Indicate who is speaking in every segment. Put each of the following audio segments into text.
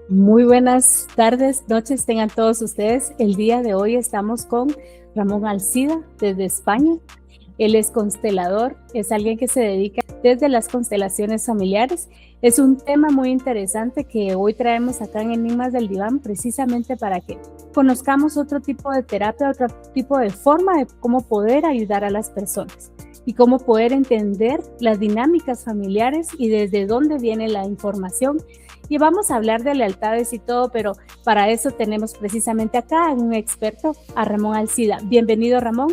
Speaker 1: Muy buenas tardes, noches tengan todos ustedes. El día de hoy estamos con Ramón Alcida desde España. Él es constelador, es alguien que se dedica desde las constelaciones familiares. Es un tema muy interesante que hoy traemos acá en Enigmas del Diván precisamente para que conozcamos otro tipo de terapia, otro tipo de forma de cómo poder ayudar a las personas y cómo poder entender las dinámicas familiares y desde dónde viene la información. Y vamos a hablar de lealtades y todo, pero para eso tenemos precisamente acá a un experto, a Ramón Alcida. Bienvenido, Ramón.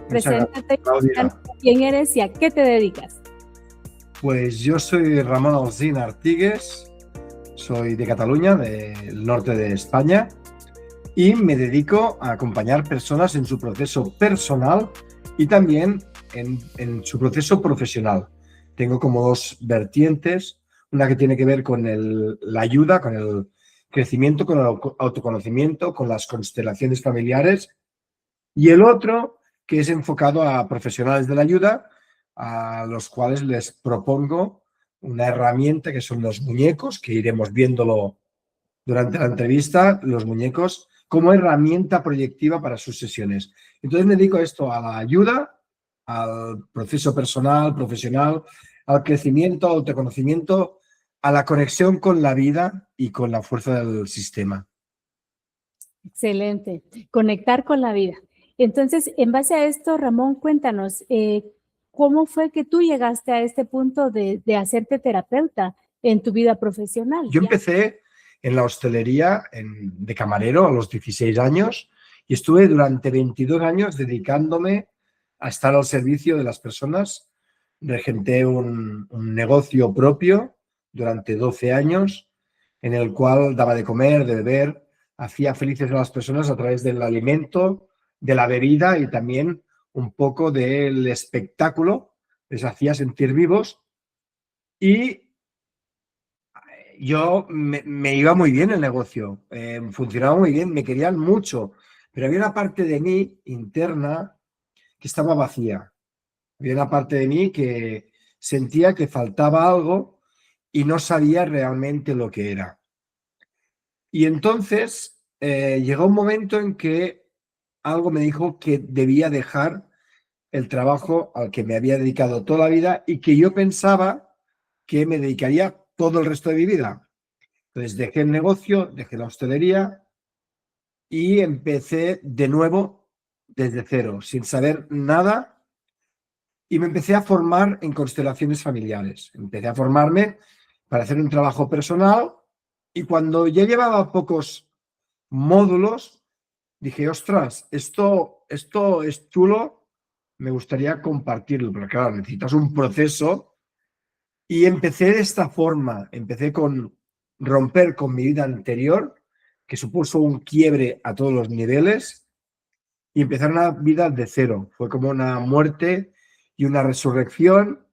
Speaker 2: Muchas gracias,
Speaker 1: Preséntate,
Speaker 2: Claudia.
Speaker 1: quién eres y a qué te dedicas.
Speaker 2: Pues yo soy Ramón Alsina Artigues, soy de Cataluña, del norte de España, y me dedico a acompañar personas en su proceso personal y también en su proceso profesional. Tengo como dos vertientes, una que tiene que ver con la ayuda, con el crecimiento, con el autoconocimiento, con las constelaciones familiares, y el otro que es enfocado a profesionales de la ayuda, a los cuales les propongo una herramienta que son los muñecos, que iremos viéndolo durante la entrevista, los muñecos como herramienta proyectiva para sus sesiones. Entonces me dedico a esto, a la ayuda, al proceso personal, profesional, al crecimiento, al autoconocimiento, a la conexión con la vida y con la fuerza del sistema.
Speaker 1: Excelente. Conectar con la vida. Entonces, en base a esto, Ramón, cuéntanos, ¿cómo fue que tú llegaste a este punto de hacerte terapeuta en tu vida profesional?
Speaker 2: Yo empecé en la hostelería de camarero a los 16 años y estuve durante 22 años dedicándome a estar al servicio de las personas. Regenté un negocio propio durante 12 años en el cual daba de comer, de beber, hacía felices a las personas a través del alimento, de la bebida y también un poco del espectáculo. Les hacía sentir vivos y yo me iba muy bien el negocio, funcionaba muy bien, me querían mucho, pero había una parte de mí interna que estaba vacía. Había una parte de mí que sentía que faltaba algo y no sabía realmente lo que era. Y entonces llegó un momento en que algo me dijo que debía dejar el trabajo al que me había dedicado toda la vida y que yo pensaba que me dedicaría todo el resto de mi vida. Entonces dejé el negocio, dejé la hostelería y empecé de nuevo desde cero, sin saber nada, y me empecé a formar en constelaciones familiares. Empecé a formarme para hacer un trabajo personal y cuando ya llevaba pocos módulos, dije, ostras, esto es chulo, me gustaría compartirlo, pero claro, necesitas un proceso y empecé de esta forma, empecé con romper con mi vida anterior, que supuso un quiebre a todos los niveles, y empezar una vida de cero. Fue como una muerte y una resurrección.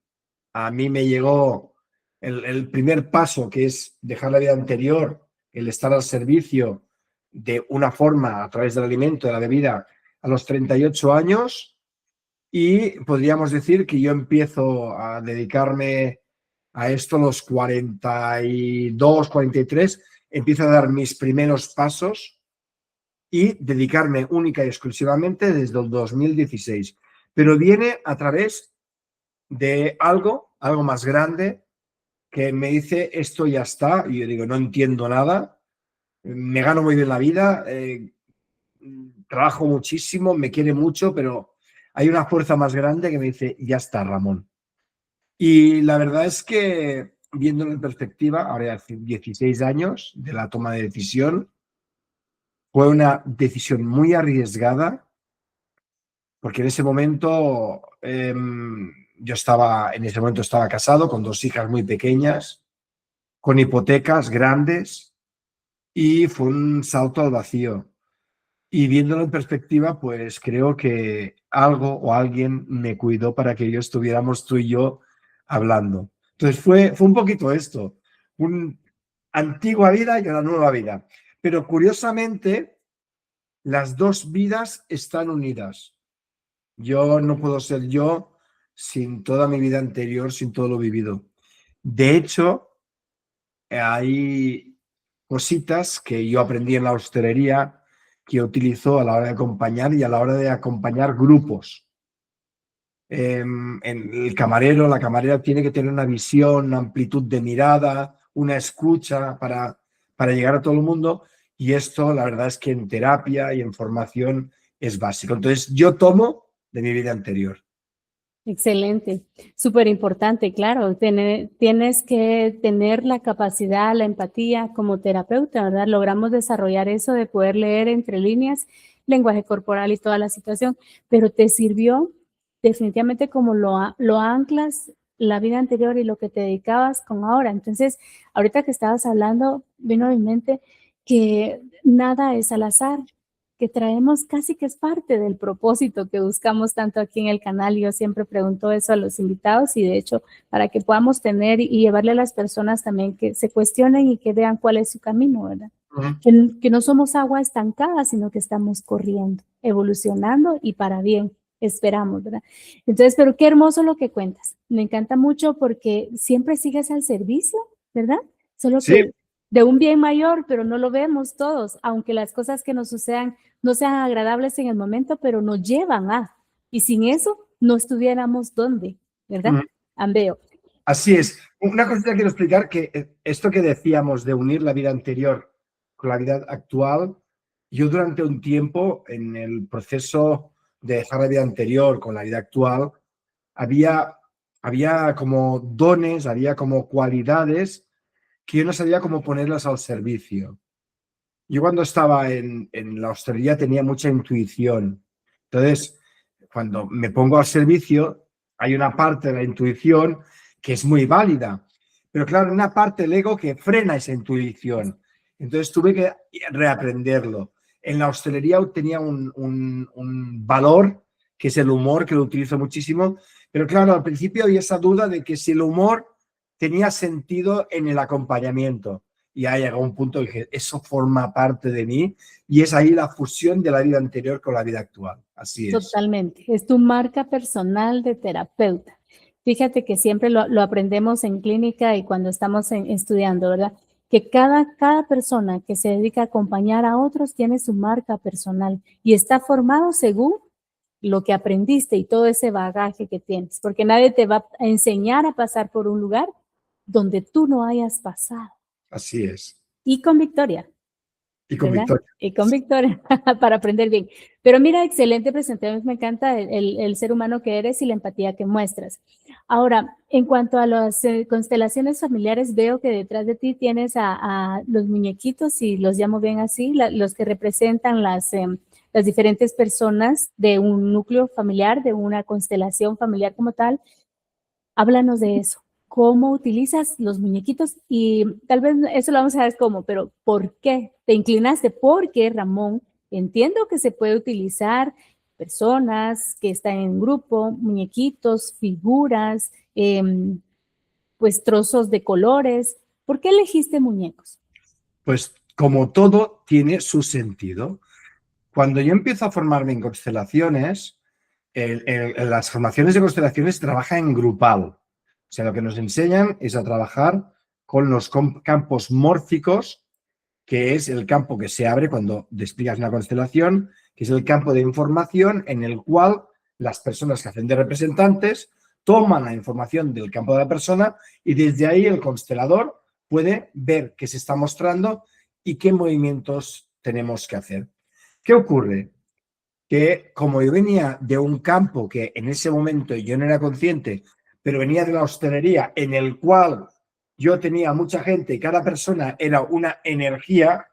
Speaker 2: A mí me llegó el primer paso, que es dejar la vida anterior, el estar al servicio de una forma a través del alimento, de la bebida, a los 38 años. Y podríamos decir que yo empiezo a dedicarme a esto a los 42, 43, empiezo a dar mis primeros pasos y dedicarme única y exclusivamente desde el 2016. Pero viene a través de algo más grande que me dice esto ya está. Y yo digo, no entiendo nada, me gano muy bien la vida, trabajo muchísimo, me quiere mucho, pero hay una fuerza más grande que me dice, ya está, Ramón. Y la verdad es que, viéndolo en perspectiva, ahora hace 16 años de la toma de decisión, fue una decisión muy arriesgada, porque en ese momento yo estaba, en ese momento estaba casado con dos hijas muy pequeñas, con hipotecas grandes, y fue un salto al vacío. Y viéndolo en perspectiva, pues creo que algo o alguien me cuidó para que yo estuviéramos tú y yo hablando. Entonces fue un poquito esto, una antigua vida y una nueva vida. Pero curiosamente, las dos vidas están unidas. Yo no puedo ser yo sin toda mi vida anterior, sin todo lo vivido. De hecho, hay cositas que yo aprendí en la hostelería que utilizo a la hora de acompañar y a la hora de acompañar grupos. En el camarero, la camarera tiene que tener una visión, una amplitud de mirada, una escucha para llegar a todo el mundo, y esto la verdad es que en terapia y en formación es básico. Entonces yo tomo de mi vida anterior.
Speaker 1: Excelente, súper importante, claro. Tienes que tener la capacidad, la empatía como terapeuta, ¿verdad? Logramos desarrollar eso de poder leer entre líneas, lenguaje corporal y toda la situación, pero te sirvió definitivamente como lo anclas la vida anterior y lo que te dedicabas con ahora. Entonces, ahorita que estabas hablando, vino a mi mente que nada es al azar, que traemos casi que es parte del propósito que buscamos tanto aquí en el canal. Yo siempre pregunto eso a los invitados y de hecho para que podamos tener y llevarle a las personas también que se cuestionen y que vean cuál es su camino, ¿verdad? Que no somos agua estancada, sino que estamos corriendo, evolucionando y para bien, esperamos, ¿verdad? Entonces, pero qué hermoso lo que cuentas. Me encanta mucho porque siempre sigues al servicio, ¿verdad? Solo
Speaker 2: Sí.
Speaker 1: que de un bien mayor, pero no lo vemos todos, aunque las cosas que nos sucedan no sean agradables en el momento, pero nos llevan a. Y sin eso no estuviéramos donde, ¿verdad? Ambeo.
Speaker 2: Así es. Una cosa que quiero explicar, que esto que decíamos de unir la vida anterior con la vida actual, yo durante un tiempo en el proceso de dejar la vida anterior con la vida actual, había como dones, había como cualidades que yo no sabía cómo ponerlas al servicio. Yo cuando estaba en la hostelería tenía mucha intuición. Entonces, cuando me pongo al servicio, hay una parte de la intuición que es muy válida. Pero claro, una parte del ego que frena esa intuición. Entonces tuve que reaprenderlo. En la hostelería tenía un valor, que es el humor, que lo utilizo muchísimo. Pero claro, al principio había esa duda de que si el humor tenía sentido en el acompañamiento. Y ahí llegó un punto en que eso forma parte de mí y es ahí la fusión de la vida anterior con la vida actual. Así es.
Speaker 1: Totalmente. Es tu marca personal de terapeuta. Fíjate que siempre lo aprendemos en clínica y cuando estamos estudiando, ¿verdad? Que cada persona que se dedica a acompañar a otros tiene su marca personal y está formado según lo que aprendiste y todo ese bagaje que tienes, porque nadie te va a enseñar a pasar por un lugar donde tú no hayas pasado.
Speaker 2: Así es.
Speaker 1: Y con victoria.
Speaker 2: Y con
Speaker 1: ¿verdad?
Speaker 2: victoria.
Speaker 1: Y con victoria, para aprender bien. Pero mira, excelente presentación, me encanta el ser humano que eres y la empatía que muestras. Ahora, en cuanto a las constelaciones familiares, veo que detrás de ti tienes a los muñequitos, si los llamo bien así, los que representan las diferentes personas de un núcleo familiar, de una constelación familiar como tal. Háblanos de eso. ¿Cómo utilizas los muñequitos? Y tal vez eso lo vamos a ver cómo, pero ¿por qué te inclinaste? Porque, Ramón, entiendo que se puede utilizar personas que están en grupo, muñequitos, figuras, pues trozos de colores. ¿Por qué elegiste muñecos?
Speaker 2: Pues como todo tiene su sentido. Cuando yo empiezo a formarme en constelaciones, las formaciones de constelaciones se trabaja en grupal. O sea, lo que nos enseñan es a trabajar con los campos mórficos, que es el campo que se abre cuando despliegas una constelación, que es el campo de información en el cual las personas que hacen de representantes toman la información del campo de la persona y desde ahí el constelador puede ver qué se está mostrando y qué movimientos tenemos que hacer. ¿Qué ocurre? Que como yo venía de un campo que en ese momento yo no era consciente, pero venía de la hostelería en el cual yo tenía mucha gente y cada persona era una energía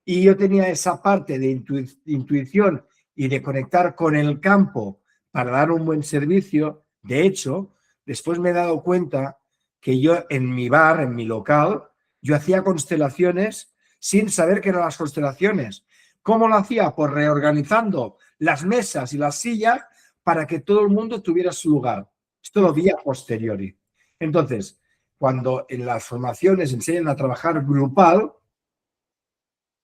Speaker 2: y yo tenía esa parte de intuición y de conectar con el campo para dar un buen servicio. De hecho, después me he dado cuenta que yo en mi bar, en mi local, yo hacía constelaciones sin saber qué eran las constelaciones. ¿Cómo lo hacía? Pues reorganizando las mesas y las sillas para que todo el mundo tuviera su lugar. Esto lo vi a posteriori. Entonces, cuando en las formaciones enseñan a trabajar grupal,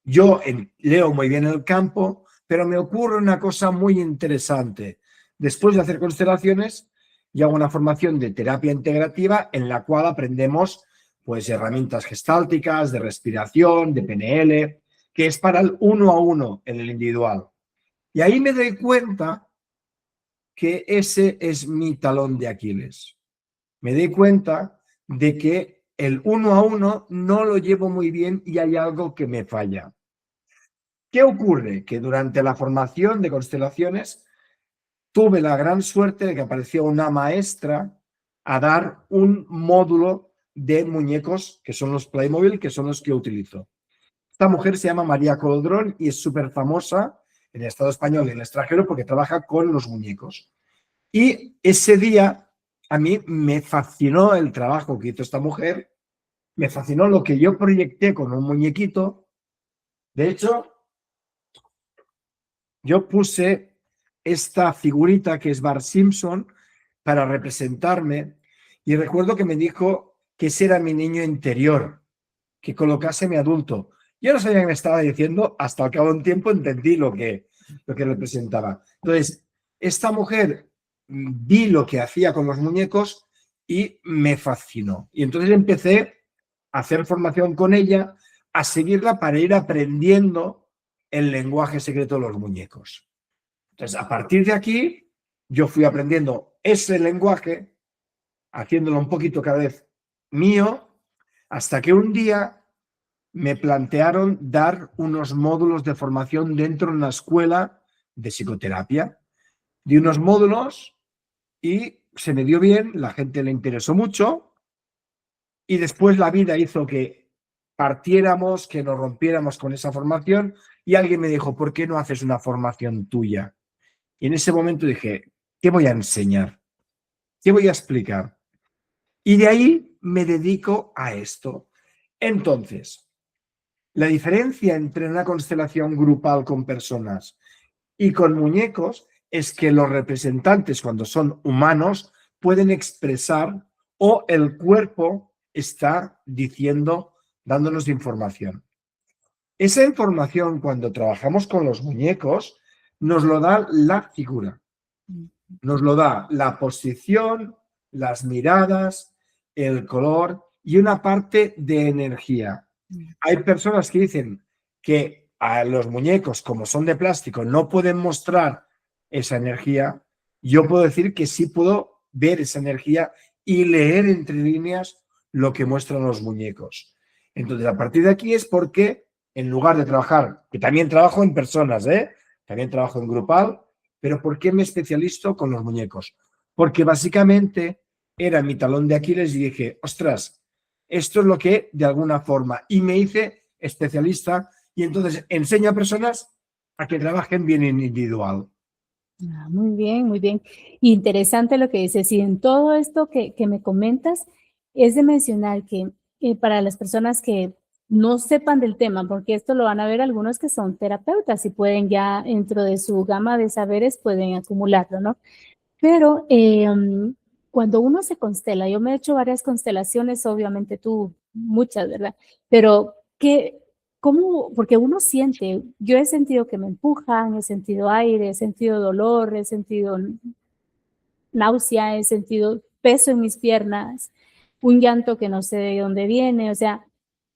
Speaker 2: yo leo muy bien el campo, pero me ocurre una cosa muy interesante. Después de hacer constelaciones, yo hago una formación de terapia integrativa en la cual aprendemos pues herramientas gestálticas, de respiración, de PNL, que es para el uno a uno en el individual. Y ahí me doy cuenta que ese es mi talón de Aquiles. Me doy cuenta de que el uno a uno no lo llevo muy bien y hay algo que me falla. ¿Qué ocurre? Que durante la formación de constelaciones tuve la gran suerte de que apareció una maestra a dar un módulo de muñecos, que son los Playmobil, que son los que utilizo. Esta mujer se llama María Coldrón y es súper famosa en el Estado español y en el extranjero porque trabaja con los muñecos. Y ese día a mí me fascinó el trabajo que hizo esta mujer, me fascinó lo que yo proyecté con un muñequito. De hecho, yo puse esta figurita que es Bart Simpson para representarme y recuerdo que me dijo que ese era mi niño interior, que colocase mi adulto. Yo no sabía qué me estaba diciendo, hasta al cabo de un tiempo entendí lo que representaba. Entonces, esta mujer vi lo que hacía con los muñecos y me fascinó. Y entonces empecé a hacer formación con ella, a seguirla para ir aprendiendo el lenguaje secreto de los muñecos. Entonces, a partir de aquí, yo fui aprendiendo ese lenguaje, haciéndolo un poquito cada vez mío, hasta que un día me plantearon dar unos módulos de formación dentro de una escuela de psicoterapia. Di unos módulos y se me dio bien, la gente le interesó mucho y después la vida hizo que partiéramos, que nos rompiéramos con esa formación y alguien me dijo, ¿por qué no haces una formación tuya? Y en ese momento dije, ¿qué voy a enseñar? ¿Qué voy a explicar? Y de ahí me dedico a esto. Entonces, la diferencia entre una constelación grupal con personas y con muñecos es que los representantes, cuando son humanos, pueden expresar o el cuerpo está diciendo, dándonos información. Esa información, cuando trabajamos con los muñecos, nos lo da la figura. Nos lo da la posición, las miradas, el color y una parte de energía. Hay personas que dicen que a los muñecos, como son de plástico, no pueden mostrar esa energía. Yo puedo decir que sí puedo ver esa energía y leer entre líneas lo que muestran los muñecos. Entonces, a partir de aquí es porque, en lugar de trabajar, que también trabajo en personas, también trabajo en grupal, pero ¿por qué me especializo con los muñecos? Porque básicamente era mi talón de Aquiles y dije, ostras, esto es lo que de alguna forma, y me hice especialista y entonces enseño a personas a que trabajen bien en individual.
Speaker 1: Muy bien, muy bien. Interesante lo que dices. Y en todo esto que me comentas, es de mencionar que para las personas que no sepan del tema, porque esto lo van a ver algunos que son terapeutas y pueden ya dentro de su gama de saberes pueden acumularlo, ¿no? Pero cuando uno se constela, yo me he hecho varias constelaciones, obviamente tú muchas, ¿verdad? Pero ¿cómo? Porque uno siente, yo he sentido que me empujan, he sentido aire, he sentido dolor, he sentido náusea, he sentido peso en mis piernas, un llanto que no sé de dónde viene, o sea,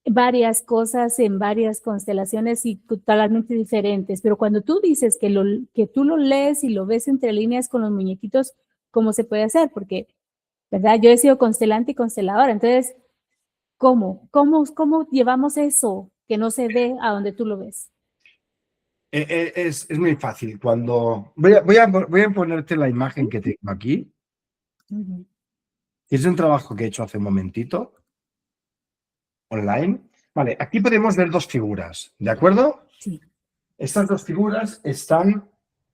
Speaker 1: varias cosas en varias constelaciones y totalmente diferentes. Pero cuando tú dices que tú lo lees y lo ves entre líneas con los muñequitos, ¿cómo se puede hacer? Porque, ¿verdad? Yo he sido constelante y consteladora, entonces, ¿cómo llevamos eso que no se ve a donde tú lo ves?
Speaker 2: Es muy fácil. Cuando voy a ponerte la imagen que tengo aquí.
Speaker 1: Ujú.
Speaker 2: Es un trabajo que he hecho hace un momentito, online. Vale, aquí podemos ver dos figuras, ¿de acuerdo?
Speaker 1: Sí.
Speaker 2: Estas dos figuras están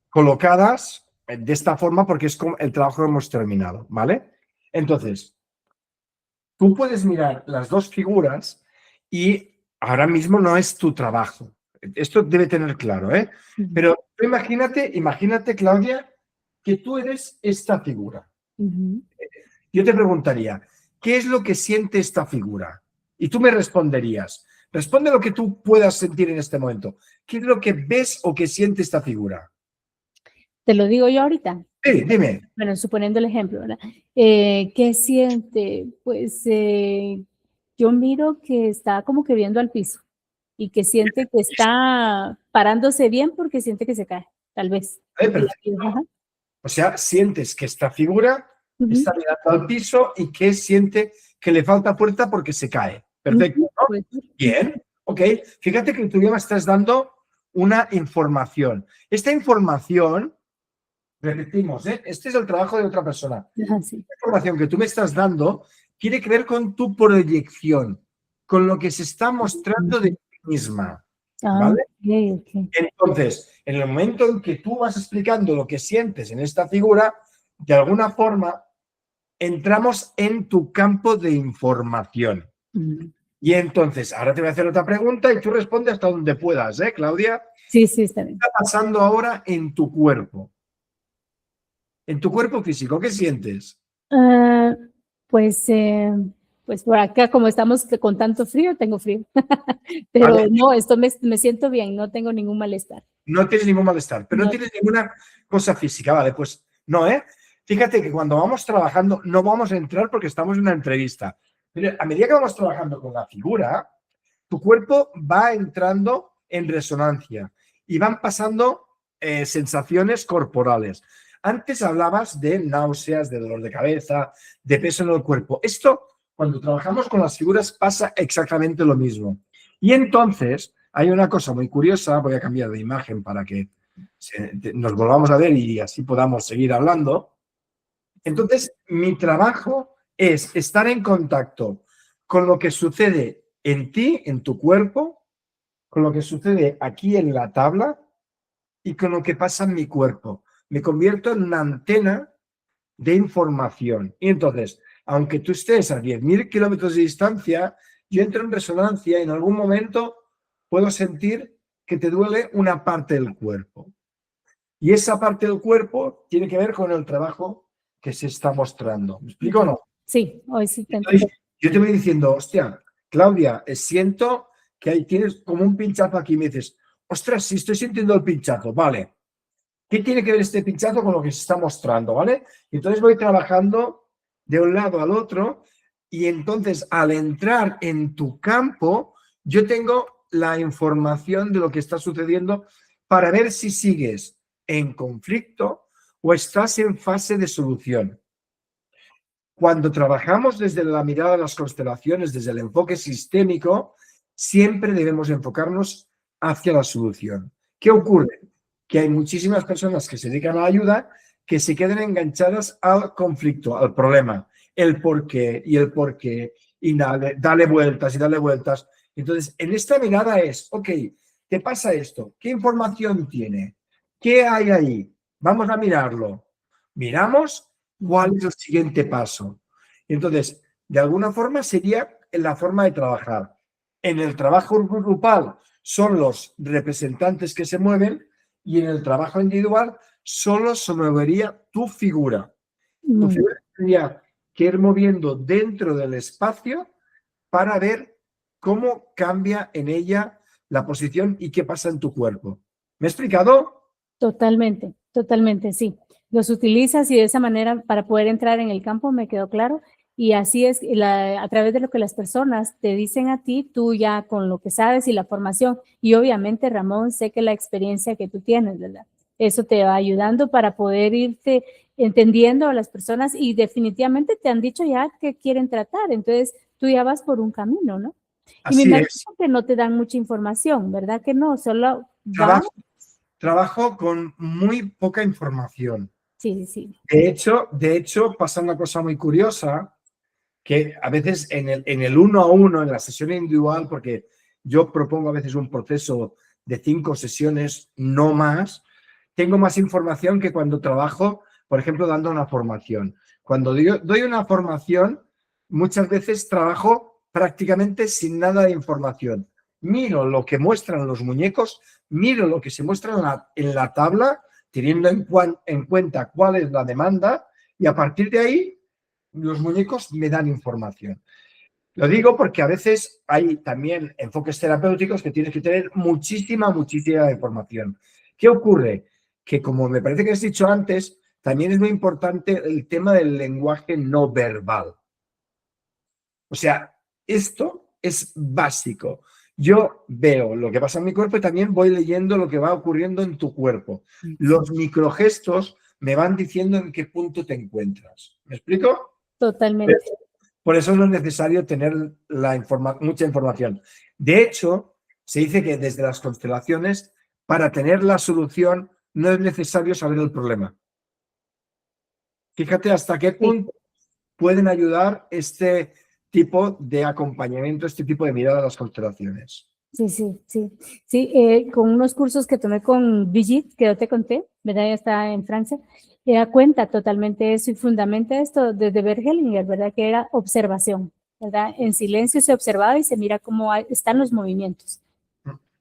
Speaker 2: colocadas de esta forma porque es como el trabajo que hemos terminado, ¿vale? Entonces, tú puedes mirar las dos figuras y ahora mismo no es tu trabajo. Esto debe tener claro, ¿eh?
Speaker 1: Ujú.
Speaker 2: Pero tú imagínate, Claudia, que tú eres esta figura.
Speaker 1: Ujú.
Speaker 2: Yo te preguntaría, ¿qué es lo que siente esta figura? Y tú me responderías, responde lo que tú puedas sentir en este momento. ¿Qué es lo que ves o que siente esta figura?
Speaker 1: Te lo digo yo ahorita.
Speaker 2: Sí, dime.
Speaker 1: Bueno, suponiendo el ejemplo, ¿verdad? ¿Qué siente? Pues yo miro que está como que viendo al piso y que siente que está parándose bien porque siente que se cae, tal vez.
Speaker 2: Perfecto.
Speaker 1: Ajá.
Speaker 2: O sea, sientes que esta figura está mirando al piso y que siente que le falta fuerza porque se cae. Perfecto, ¿no?
Speaker 1: Pues,
Speaker 2: Bien, ok. Fíjate que tú ya me estás dando una información. Esta información, repetimos, este es el trabajo de otra persona.
Speaker 1: ajá, sí.
Speaker 2: La información que tú me estás dando tiene que ver con tu proyección, con lo que se está mostrando de ti misma. ¿Vale?
Speaker 1: Okay.
Speaker 2: Entonces, en el momento en que tú vas explicando lo que sientes en esta figura, de alguna forma entramos en tu campo de información. Y entonces, ahora te voy a hacer otra pregunta y tú respondes hasta donde puedas, ¿eh, Claudia?
Speaker 1: Sí, sí, está bien.
Speaker 2: ¿Qué está pasando ahora en tu cuerpo? En tu cuerpo físico, ¿qué sientes?
Speaker 1: Pues, pues por acá, como estamos con tanto frío, tengo frío. Pero
Speaker 2: ¿Vale?
Speaker 1: no, esto me siento bien, no tengo ningún malestar.
Speaker 2: No tienes ningún malestar, pero no
Speaker 1: No.
Speaker 2: tienes ninguna cosa física, ¿vale? Pues no, ¿eh? Fíjate que cuando vamos trabajando, no vamos a entrar porque estamos en una entrevista. Pero a medida que vamos trabajando con la figura, tu cuerpo va entrando en resonancia y van pasando sensaciones corporales. Antes hablabas de náuseas, de dolor de cabeza, de peso en el cuerpo. Esto, cuando trabajamos con las figuras, pasa exactamente lo mismo. Y entonces, hay una cosa muy curiosa, voy a cambiar de imagen para que nos volvamos a ver y así podamos seguir hablando. Entonces, mi trabajo es estar en contacto con lo que sucede en ti, en tu cuerpo, con lo que sucede aquí en la tabla y con lo que pasa en mi cuerpo. Me convierto en una antena de información. Y entonces, aunque tú estés a 10.000 kilómetros de distancia, yo entro en resonancia y en algún momento puedo sentir que te duele una parte del cuerpo. Y esa parte del cuerpo tiene que ver con el trabajo que se está mostrando. ¿Me explico o no?
Speaker 1: Sí, hoy sí te
Speaker 2: Entonces,
Speaker 1: entiendo.
Speaker 2: yo te voy diciendo, hostia, Claudia, siento que ahí tienes como un pinchazo aquí. Me dices, ostras, sí estoy sintiendo el pinchazo, vale. ¿Qué tiene que ver este pinchazo con lo que se está mostrando, vale? Entonces voy trabajando de un lado al otro y entonces al entrar en tu campo, yo tengo la información de lo que está sucediendo para ver si sigues en conflicto o estás en fase de solución. Cuando trabajamos desde la mirada de las constelaciones, desde el enfoque sistémico, siempre debemos enfocarnos hacia la solución. ¿Qué ocurre? Que hay muchísimas personas que se dedican a la ayuda que se quedan enganchadas al conflicto, al problema, el por qué y el por qué, y dale vueltas y dale vueltas. Entonces, en esta mirada es, ok, ¿te pasa esto? ¿Qué información tiene? ¿Qué hay ahí? Vamos a mirarlo. Miramos. ¿Cuál es el siguiente paso? Entonces, de alguna forma sería la forma de trabajar. En el trabajo grupal son los representantes que se mueven y en el trabajo individual solo se movería tu figura. Tu figura tendría que ir moviendo dentro del espacio para ver cómo cambia en ella la posición y qué pasa en tu cuerpo. ¿Me he explicado?
Speaker 1: Totalmente, totalmente, sí. Los utilizas y de esa manera para poder entrar en el campo, me quedó claro. Y así es, a través de lo que las personas te dicen a ti, tú ya con lo que sabes y la formación. Y obviamente, Ramón, sé que la experiencia que tú tienes, ¿verdad? Eso te va ayudando para poder irte entendiendo a las personas y definitivamente te han dicho ya que quieren tratar. Entonces, tú ya vas por un camino, ¿no? Y me
Speaker 2: Así
Speaker 1: imagino
Speaker 2: es.
Speaker 1: que no te dan mucha información, ¿verdad? Que no, solo van.
Speaker 2: Trabajo con muy poca información.
Speaker 1: Sí, sí.
Speaker 2: De hecho, pasa una cosa muy curiosa, que a veces en el uno a uno, en la sesión individual, porque yo propongo a veces un proceso de 5 sesiones, no más, tengo más información que cuando trabajo, por ejemplo, dando una formación. Cuando doy una formación, muchas veces trabajo prácticamente sin nada de información. Miro lo que muestran los muñecos, miro lo que se muestra en la tabla, teniendo en cuenta cuál es la demanda, y a partir de ahí los muñecos me dan información. Lo digo porque a veces hay también enfoques terapéuticos que tienes que tener muchísima información. ¿Qué ocurre? Que como me parece que has dicho antes, también es muy importante el tema del lenguaje no verbal. O sea, Esto es básico. Yo veo lo que pasa en mi cuerpo y también voy leyendo lo que va ocurriendo en tu cuerpo. Los microgestos me van diciendo en qué punto te encuentras. ¿Me explico?
Speaker 1: Totalmente.
Speaker 2: Por eso no es necesario tener mucha información. De hecho, se dice que desde las constelaciones, para tener la solución, no es necesario saber el problema. Fíjate hasta qué punto pueden ayudar este tipo de acompañamiento, este tipo de mirada a las constelaciones.
Speaker 1: Sí, con unos cursos que tomé con Brigitte, que yo te conté, ¿verdad? Ella está en Francia, ella cuenta totalmente eso y fundamenta esto desde Bert Hellinger, ¿verdad? Que era observación, ¿verdad? En silencio se observaba y se mira cómo están los movimientos.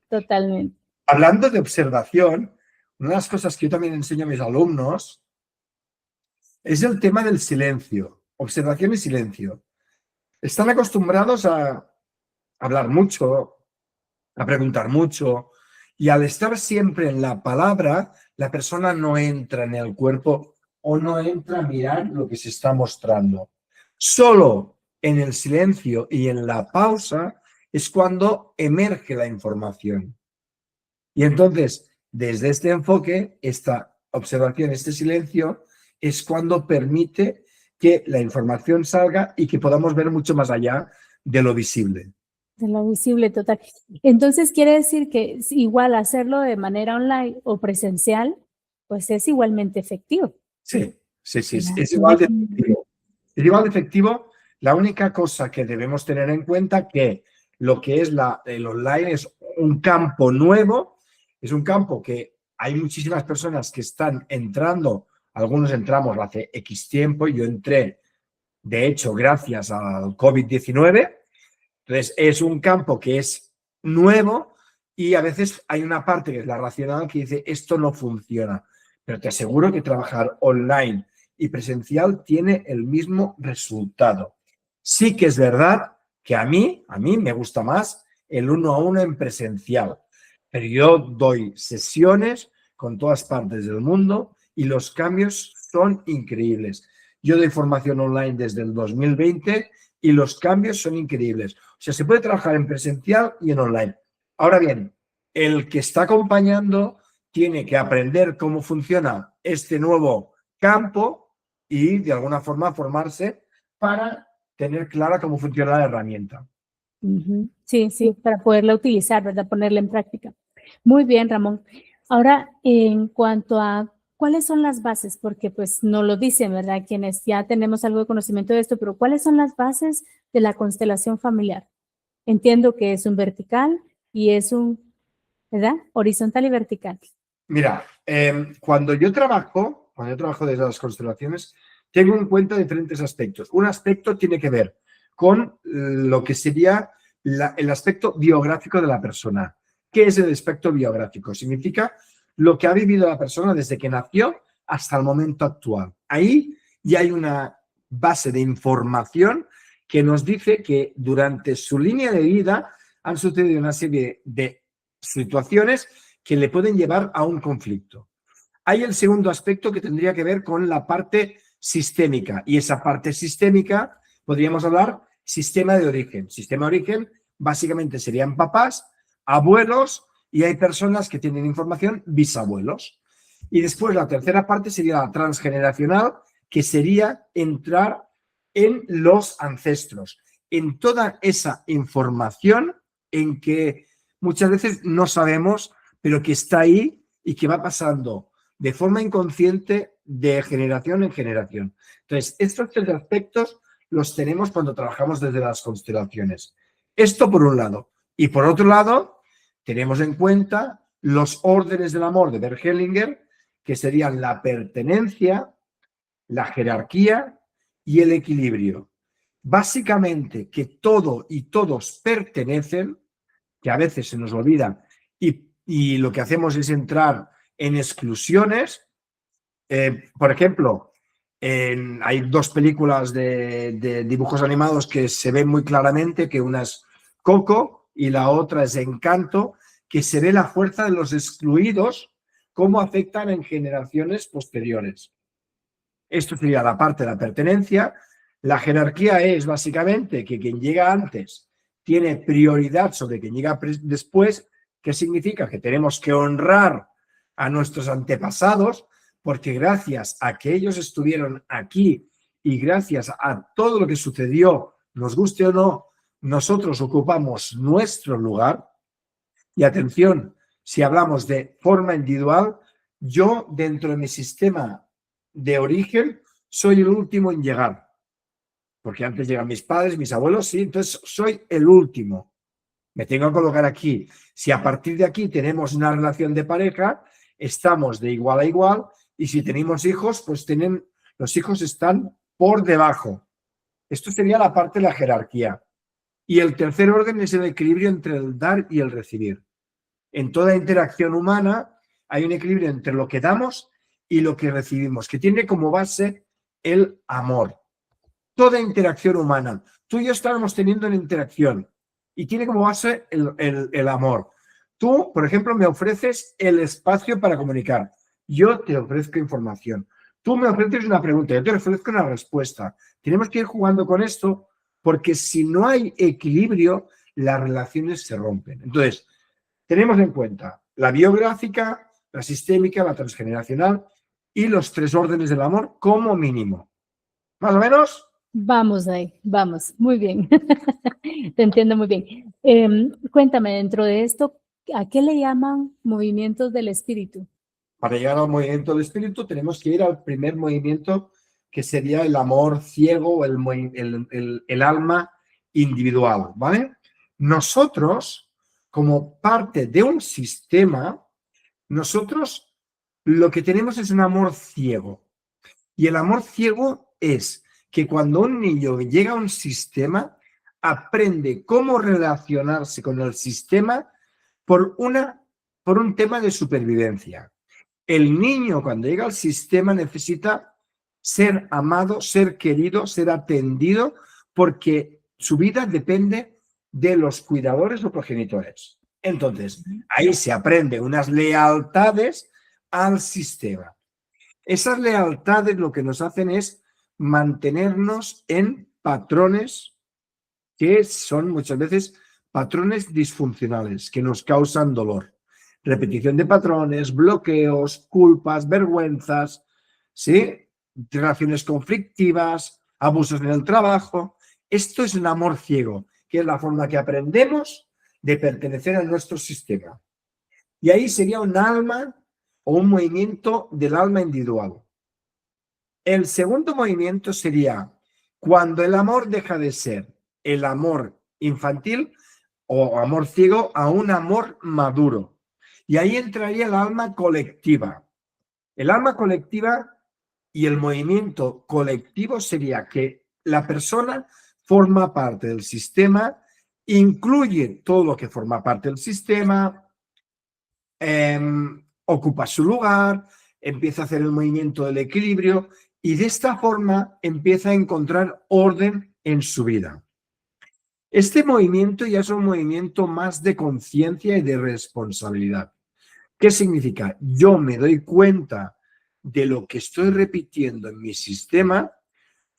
Speaker 1: Totalmente.
Speaker 2: Hablando de observación, una de las cosas que yo también enseño a mis alumnos es el tema del silencio, observación y silencio. Están acostumbrados a hablar mucho, a preguntar mucho, y al estar siempre en la palabra, la persona no entra en el cuerpo o no entra a mirar lo que se está mostrando. Solo en el silencio y en la pausa es cuando emerge la información. Y entonces, desde este enfoque, esta observación, este silencio, es cuando permite que la información salga y que podamos ver mucho más allá de lo visible.
Speaker 1: De lo visible, total. Entonces, quiere decir que igual hacerlo de manera online o presencial, pues es igualmente efectivo.
Speaker 2: Sí, es igual de efectivo. Es igual de efectivo. La única cosa que debemos tener en cuenta que lo que es el online es un campo nuevo, es un campo que hay muchísimas personas que están entrando, algunos entramos hace X tiempo, yo entré, de hecho, gracias al COVID-19. Entonces, es un campo que es nuevo y a veces hay una parte que es la racional que dice esto no funciona. Pero te aseguro que trabajar online y presencial tiene el mismo resultado. Sí que es verdad que a mí me gusta más el 1-a-1 en presencial. Pero yo doy sesiones con todas partes del mundo y los cambios son increíbles. Yo doy formación online desde el 2020 y los cambios son increíbles. O sea, se puede trabajar en presencial y en online. Ahora bien, el que está acompañando tiene que aprender cómo funciona este nuevo campo y de alguna forma formarse para tener clara cómo funciona la herramienta.
Speaker 1: Sí, para poderla utilizar, ¿verdad? Ponerla en práctica. Muy bien, Ramón. Ahora, en cuanto a cuáles son las bases, porque pues no lo dicen, ¿verdad? Quienes ya tenemos algo de conocimiento de esto, pero ¿cuáles son las bases de la constelación familiar? Entiendo que es un vertical y es un, ¿verdad? Horizontal y vertical.
Speaker 2: Mira, cuando yo trabajo desde las constelaciones, tengo en cuenta diferentes aspectos. Un aspecto tiene que ver con lo que sería el aspecto biográfico de la persona. ¿Qué es el aspecto biográfico? Significa lo que ha vivido la persona desde que nació hasta el momento actual. Ahí ya hay una base de información que nos dice que durante su línea de vida han sucedido una serie de situaciones que le pueden llevar a un conflicto. Hay el segundo aspecto que tendría que ver con la parte sistémica y esa parte sistémica podríamos hablar sistema de origen. Sistema de origen básicamente serían papás, abuelos y hay personas que tienen información bisabuelos. Y después la tercera parte sería la transgeneracional, que sería entrar en los ancestros, en toda esa información en que muchas veces no sabemos, pero que está ahí y que va pasando de forma inconsciente de generación en generación. Entonces, estos tres aspectos los tenemos cuando trabajamos desde las constelaciones. Esto por un lado. Y por otro lado, tenemos en cuenta los órdenes del amor de Bert Hellinger, que serían la pertenencia, la jerarquía y el equilibrio. Básicamente que todo y todos pertenecen, que a veces se nos olvida y lo que hacemos es entrar en exclusiones. Por ejemplo, hay dos películas de dibujos animados que se ven muy claramente, que una es Coco y la otra es Encanto, que se ve la fuerza de los excluidos, cómo afectan en generaciones posteriores. Esto sería la parte de la pertenencia. La jerarquía es básicamente que quien llega antes tiene prioridad sobre quien llega después. ¿Qué significa? Que tenemos que honrar a nuestros antepasados, porque gracias a que ellos estuvieron aquí y gracias a todo lo que sucedió, nos guste o no, nosotros ocupamos nuestro lugar. Y atención, si hablamos de forma individual, yo dentro de mi sistema de origen soy el último en llegar, porque antes llegan mis padres, mis abuelos, sí, entonces soy el último. Me tengo que colocar aquí. Si a partir de aquí tenemos una relación de pareja, estamos de igual a igual, y si tenemos hijos, pues los hijos están por debajo. Esto sería la parte de la jerarquía. Y el tercer orden es el equilibrio entre el dar y el recibir. En toda interacción humana hay un equilibrio entre lo que damos y lo que recibimos, que tiene como base el amor. Toda interacción humana. Tú y yo estamos teniendo una interacción y tiene como base el amor. Tú, por ejemplo, me ofreces el espacio para comunicar. Yo te ofrezco información. Tú me ofreces una pregunta, yo te ofrezco una respuesta. Tenemos que ir jugando con esto porque si no hay equilibrio, las relaciones se rompen. Entonces, tenemos en cuenta la biográfica, la sistémica, la transgeneracional y los tres órdenes del amor como mínimo. ¿Más o menos?
Speaker 1: Vamos ahí, vamos, muy bien. Te entiendo muy bien. Cuéntame, dentro de esto, ¿a qué le llaman movimientos del espíritu?
Speaker 2: Para llegar al movimiento del espíritu tenemos que ir al primer movimiento, que sería el amor ciego, el alma individual, ¿vale? Nosotros, como parte de un sistema, nosotros lo que tenemos es un amor ciego. Y el amor ciego es que cuando un niño llega a un sistema, aprende cómo relacionarse con el sistema por un tema de supervivencia. El niño cuando llega al sistema necesita ser amado, ser querido, ser atendido, porque su vida depende de los cuidadores o progenitores. Entonces, ahí se aprende unas lealtades al sistema. Esas lealtades lo que nos hacen es mantenernos en patrones que son muchas veces patrones disfuncionales, que nos causan dolor. Repetición de patrones, bloqueos, culpas, vergüenzas, ¿sí? Relaciones conflictivas, abusos en el trabajo. Esto es un amor ciego, que es la forma que aprendemos de pertenecer a nuestro sistema. Y ahí sería un alma o un movimiento del alma individual. El segundo movimiento sería cuando el amor deja de ser el amor infantil o amor ciego a un amor maduro. Y ahí entraría el alma colectiva. El alma colectiva y el movimiento colectivo sería que la persona forma parte del sistema, incluye todo lo que forma parte del sistema, ocupa su lugar, empieza a hacer el movimiento del equilibrio y de esta forma empieza a encontrar orden en su vida. Este movimiento ya es un movimiento más de conciencia y de responsabilidad. ¿Qué significa? Yo me doy cuenta de lo que estoy repitiendo en mi sistema,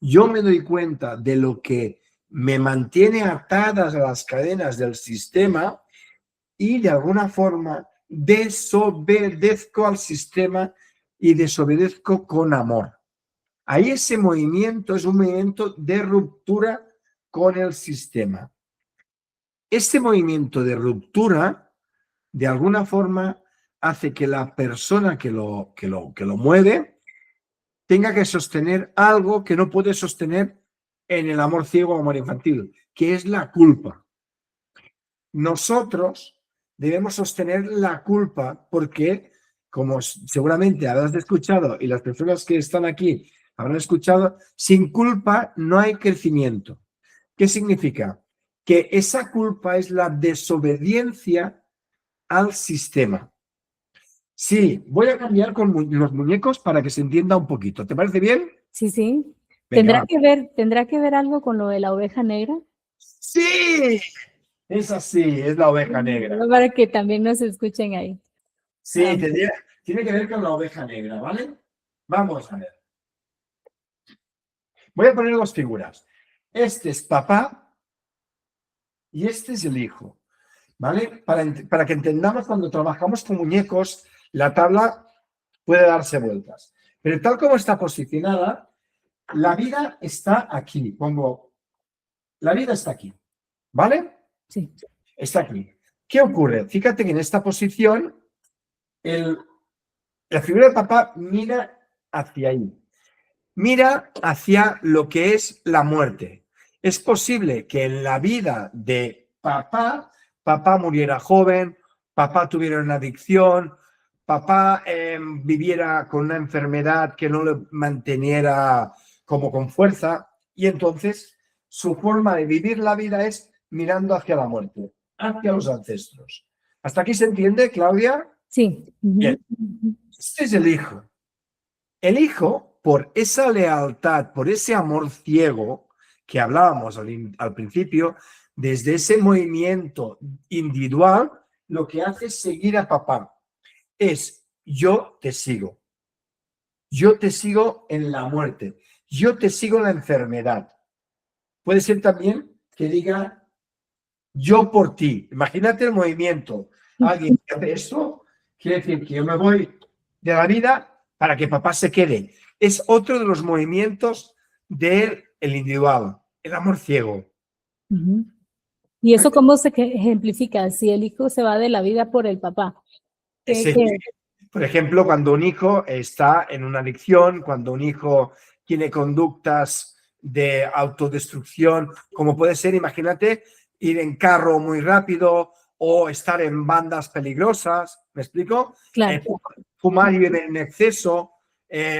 Speaker 2: yo me doy cuenta de lo que me mantiene atadas a las cadenas del sistema y de alguna forma desobedezco al sistema y desobedezco con amor. Ahí ese movimiento es un movimiento de ruptura con el sistema. Este movimiento de ruptura, de alguna forma, hace que la persona que lo mueve tenga que sostener algo que no puede sostener en el amor ciego o amor infantil, que es la culpa. Nosotros debemos sostener la culpa porque, como seguramente habrás escuchado y las personas que están aquí habrán escuchado, sin culpa no hay crecimiento. ¿Qué significa? Que esa culpa es la desobediencia al sistema. Sí, voy a cambiar con los muñecos para que se entienda un poquito. ¿Te parece bien?
Speaker 1: Sí, sí.
Speaker 2: Venga,
Speaker 1: ¿Tendrá que ver algo con lo de la oveja negra?
Speaker 2: sí, es así, es la oveja negra.
Speaker 1: Para que también nos escuchen ahí.
Speaker 2: Sí, tiene que ver con la oveja negra, ¿vale? Vamos a ver. Voy a poner dos figuras. Este es papá y este es el hijo, ¿vale? Para que entendamos, cuando trabajamos con muñecos, la tabla puede darse vueltas. Pero tal como está posicionada, la vida está aquí. La vida está aquí, ¿vale?
Speaker 1: Sí.
Speaker 2: Está aquí. ¿Qué ocurre? Fíjate que en esta posición, la figura de papá mira hacia ahí. Mira hacia lo que es la muerte. Es posible que en la vida de papá muriera joven, papá tuviera una adicción, papá viviera con una enfermedad que no le manteniera como con fuerza, y entonces su forma de vivir la vida es mirando hacia la muerte, hacia los ancestros. ¿Hasta aquí se entiende, Claudia?
Speaker 1: Sí.
Speaker 2: Bien. Este es el hijo. El hijo, por esa lealtad, por ese amor ciego que hablábamos al principio, desde ese movimiento individual, lo que hace es seguir a papá. Es yo te sigo en la muerte, yo te sigo en la enfermedad. Puede ser también que diga yo por ti. Imagínate el movimiento. Alguien que hace esto, quiere decir que yo me voy de la vida para que papá se quede. Es otro de los movimientos del individual, el amor ciego.
Speaker 1: ¿Y eso cómo se ejemplifica? Si el hijo se va de la vida por el papá.
Speaker 2: Por ejemplo, cuando un hijo está en una adicción, cuando un hijo tiene conductas de autodestrucción, como puede ser, imagínate, ir en carro muy rápido o estar en bandas peligrosas, ¿me explico?
Speaker 1: Claro.
Speaker 2: Fumar y beber en exceso,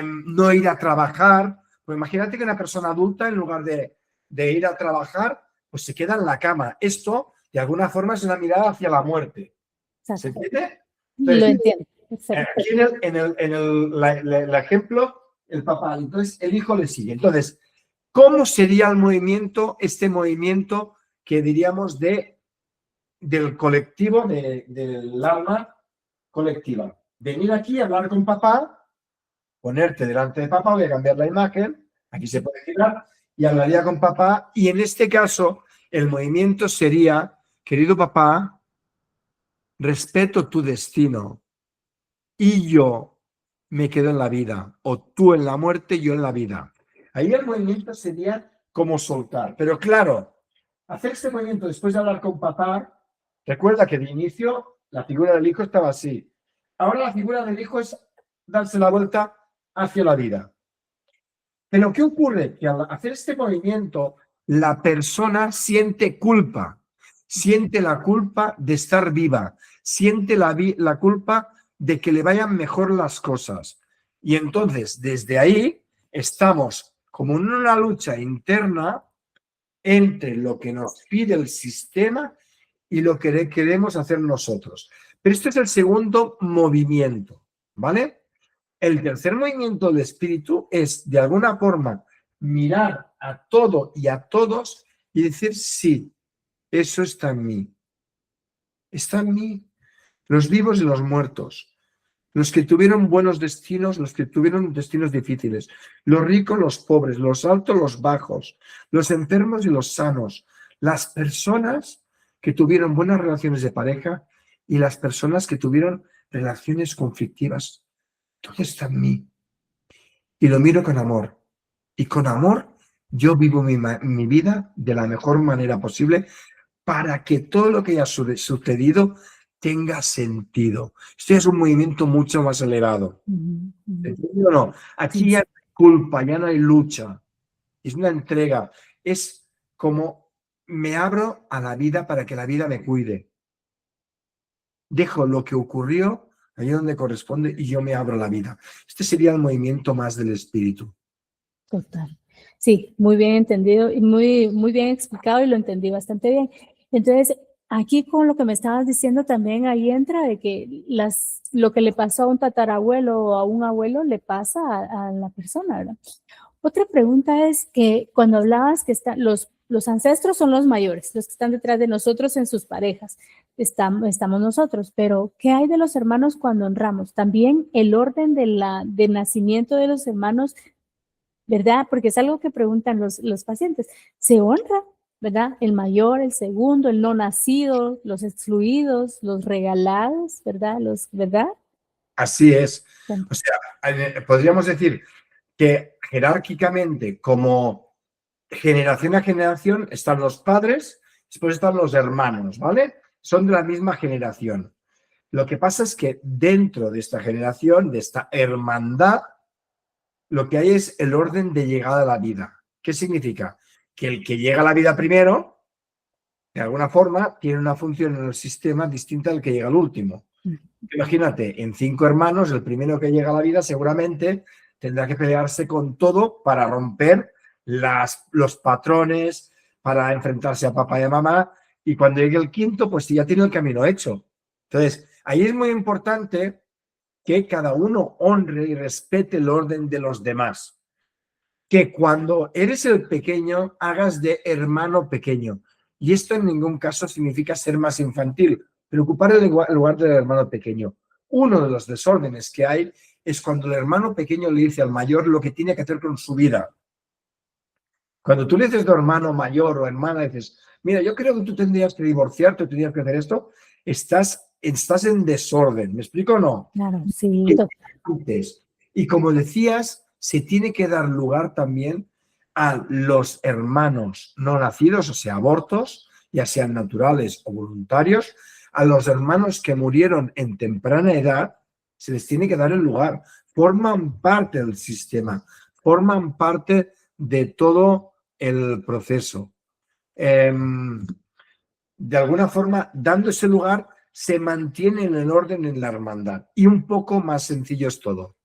Speaker 2: no ir a trabajar. Pues imagínate que una persona adulta, en lugar de ir a trabajar, pues se queda en la cama. Esto, de alguna forma, es una mirada hacia la muerte.
Speaker 1: Exacto.
Speaker 2: ¿Se entiende?
Speaker 1: Entonces, lo entiendo.
Speaker 2: Aquí en el ejemplo, el papá, entonces el hijo le sigue. Entonces, ¿cómo sería el movimiento, este movimiento que diríamos del colectivo, del alma colectiva? Venir aquí, hablar con papá, ponerte delante de papá, voy a cambiar la imagen, aquí se puede girar, y hablaría con papá, y en este caso el movimiento sería, querido papá, respeto tu destino y yo me quedo en la vida, o tú en la muerte, yo en la vida. Ahí el movimiento sería como soltar. Pero claro, hacer este movimiento después de hablar con papá, recuerda que de inicio la figura del hijo estaba así. Ahora la figura del hijo es darse la vuelta hacia la vida. Pero ¿qué ocurre? Que al hacer este movimiento, la persona siente culpa, siente la culpa de estar viva, siente la culpa de que le vayan mejor las cosas. Y entonces, desde ahí, estamos como en una lucha interna entre lo que nos pide el sistema y lo que queremos hacer nosotros. Pero esto es el segundo movimiento, ¿vale? El tercer movimiento del espíritu es, de alguna forma, mirar a todo y a todos y decir, sí, eso está en mí. Está en mí. Los vivos y los muertos. Los que tuvieron buenos destinos, los que tuvieron destinos difíciles. Los ricos, los pobres. Los altos, los bajos. Los enfermos y los sanos. Las personas que tuvieron buenas relaciones de pareja y las personas que tuvieron relaciones conflictivas. Todo está en mí. Y lo miro con amor. Y con amor yo vivo mi vida de la mejor manera posible para que todo lo que haya sucedido tenga sentido. Esto es un movimiento mucho más elevado. ¿Entendido o no? Aquí ya no hay culpa, ya no hay lucha. Es una entrega. Es como me abro a la vida para que la vida me cuide. Dejo lo que ocurrió allí donde corresponde y yo me abro a la vida. Este sería el movimiento más del espíritu.
Speaker 1: Total. Sí, muy bien entendido y muy bien explicado y lo entendí bastante bien. Entonces, aquí con lo que me estabas diciendo también ahí entra de que lo que le pasó a un tatarabuelo o a un abuelo le pasa a la persona, ¿verdad? Otra pregunta es que cuando hablabas que los ancestros son los mayores, los que están detrás de nosotros en sus parejas, estamos nosotros, pero ¿qué hay de los hermanos cuando honramos? También el orden de nacimiento de los hermanos ¿verdad? Porque es algo que preguntan los pacientes. ¿Se honra, verdad? El mayor, el segundo, el no nacido, los excluidos, los regalados, ¿verdad? ¿Verdad?
Speaker 2: Así es.
Speaker 1: Bueno,
Speaker 2: O sea, podríamos decir que jerárquicamente, como generación a generación, están los padres, después están los hermanos, ¿vale? Son de la misma generación. Lo que pasa es que dentro de esta generación, de esta hermandad, lo que hay es el orden de llegada a la vida. ¿Qué significa? Que el que llega a la vida primero, de alguna forma, tiene una función en el sistema distinta al que llega al último. Imagínate, en 5 hermanos, el primero que llega a la vida seguramente tendrá que pelearse con todo para romper los patrones, para enfrentarse a papá y a mamá, y cuando llegue el quinto, pues ya tiene el camino hecho. Entonces, ahí es muy importante que cada uno honre y respete el orden de los demás. Que cuando eres el pequeño, hagas de hermano pequeño. Y esto en ningún caso significa ser más infantil, pero ocupar el lugar del hermano pequeño. Uno de los desórdenes que hay es cuando el hermano pequeño le dice al mayor lo que tiene que hacer con su vida. Cuando tú le dices de hermano mayor o hermana, dices, mira, yo creo que tú tendrías que divorciarte, tendrías que hacer esto, estás en desorden. ¿Me explico o no?
Speaker 1: claro, sí.
Speaker 2: Y como decías, se tiene que dar lugar también a los hermanos no nacidos, o sea, abortos, ya sean naturales o voluntarios, a los hermanos que murieron en temprana edad, se les tiene que dar el lugar. Forman parte del sistema, forman parte de todo el proceso. De alguna forma, dando ese lugar, se mantiene en el orden en la hermandad. Y un poco más sencillo es todo.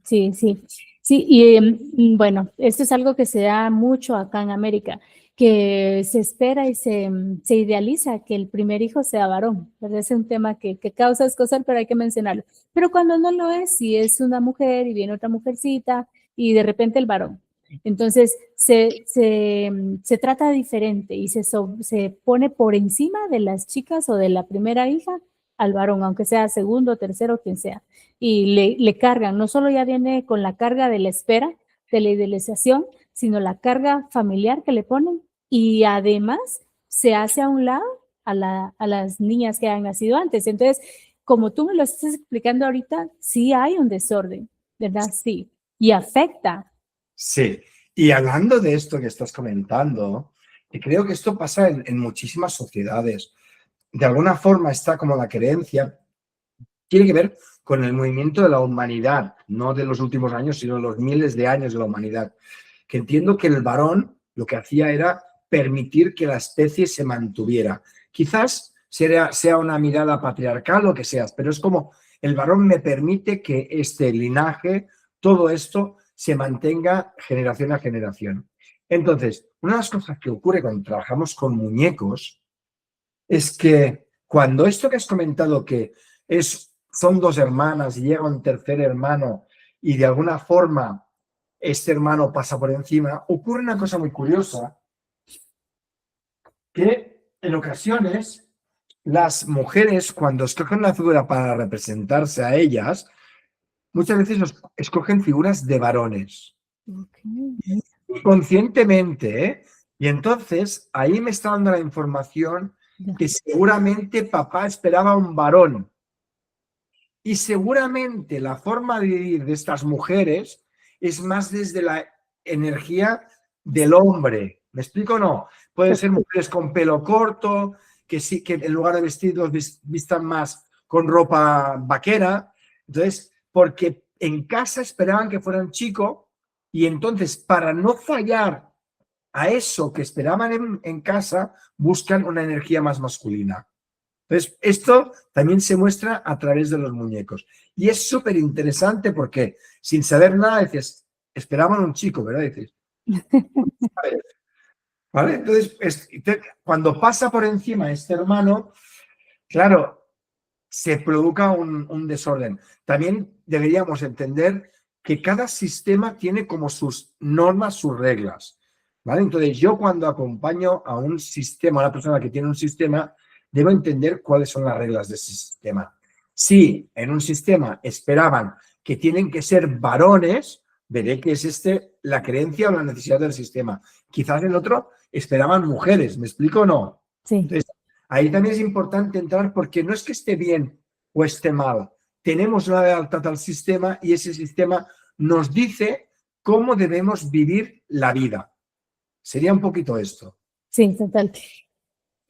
Speaker 1: Sí, sí, sí, y bueno, esto es algo que se da mucho acá en América, que se espera y se idealiza que el primer hijo sea varón, ¿verdad? Es un tema que causa escozor, pero hay que mencionarlo. Pero cuando no lo es, si es una mujer y viene otra mujercita y de repente el varón. Entonces, se trata diferente y se pone por encima de las chicas o de la primera hija al varón, aunque sea segundo, tercero, quien sea y le cargan, no solo ya viene con la carga de la espera, de la idealización, sino la carga familiar que le ponen y además se hace a un lado a las niñas que han nacido antes. Entonces, como tú me lo estás explicando ahorita, sí hay un desorden, ¿verdad? Sí. Y afecta.
Speaker 2: Sí. Y hablando de esto que estás comentando, que creo que esto pasa en muchísimas sociedades. De alguna forma está como la creencia, tiene que ver con el movimiento de la humanidad, no de los últimos años, sino de los miles de años de la humanidad. Que entiendo que el varón lo que hacía era permitir que la especie se mantuviera. Quizás sea una mirada patriarcal o que seas, pero es como el varón me permite que este linaje, todo esto, se mantenga generación a generación. Entonces, una de las cosas que ocurre cuando trabajamos con muñecos es que cuando esto que has comentado que son 2 hermanas y llega un tercer hermano y de alguna forma este hermano pasa por encima, ocurre una cosa muy curiosa, que en ocasiones las mujeres cuando escogen una figura para representarse a ellas, muchas veces escogen figuras de varones.
Speaker 1: Okay.
Speaker 2: Conscientemente, ¿eh? Y entonces ahí me está dando la información que seguramente papá esperaba un varón. Y seguramente la forma de vivir de estas mujeres es más desde la energía del hombre. ¿Me explico o no? Pueden ser mujeres con pelo corto, que sí, que en lugar de vestidos vistan más con ropa vaquera. Entonces, porque en casa esperaban que fuera un chico y entonces para no fallar a eso que esperaban en casa, buscan una energía más masculina. Entonces, esto también se muestra a través de los muñecos. Y es súper interesante porque sin saber nada dices, esperaban un chico, ¿verdad? Dices, ¿vale? Entonces, cuando pasa por encima este hermano, claro, se provoca un desorden. También deberíamos entender que cada sistema tiene como sus normas, sus reglas, ¿vale? Entonces, yo cuando acompaño a un sistema, a una persona que tiene un sistema, debo entender cuáles son las reglas de ese sistema. Si en un sistema esperaban que tienen que ser varones, veré que es la creencia o la necesidad del sistema. Quizás en otro esperaban mujeres, ¿me explico o no?
Speaker 1: Sí.
Speaker 2: Entonces, ahí también es importante entrar porque no es que esté bien o esté mal. Tenemos una lealtad al sistema y ese sistema nos dice cómo debemos vivir la vida. Sería un poquito esto.
Speaker 1: Sí, total.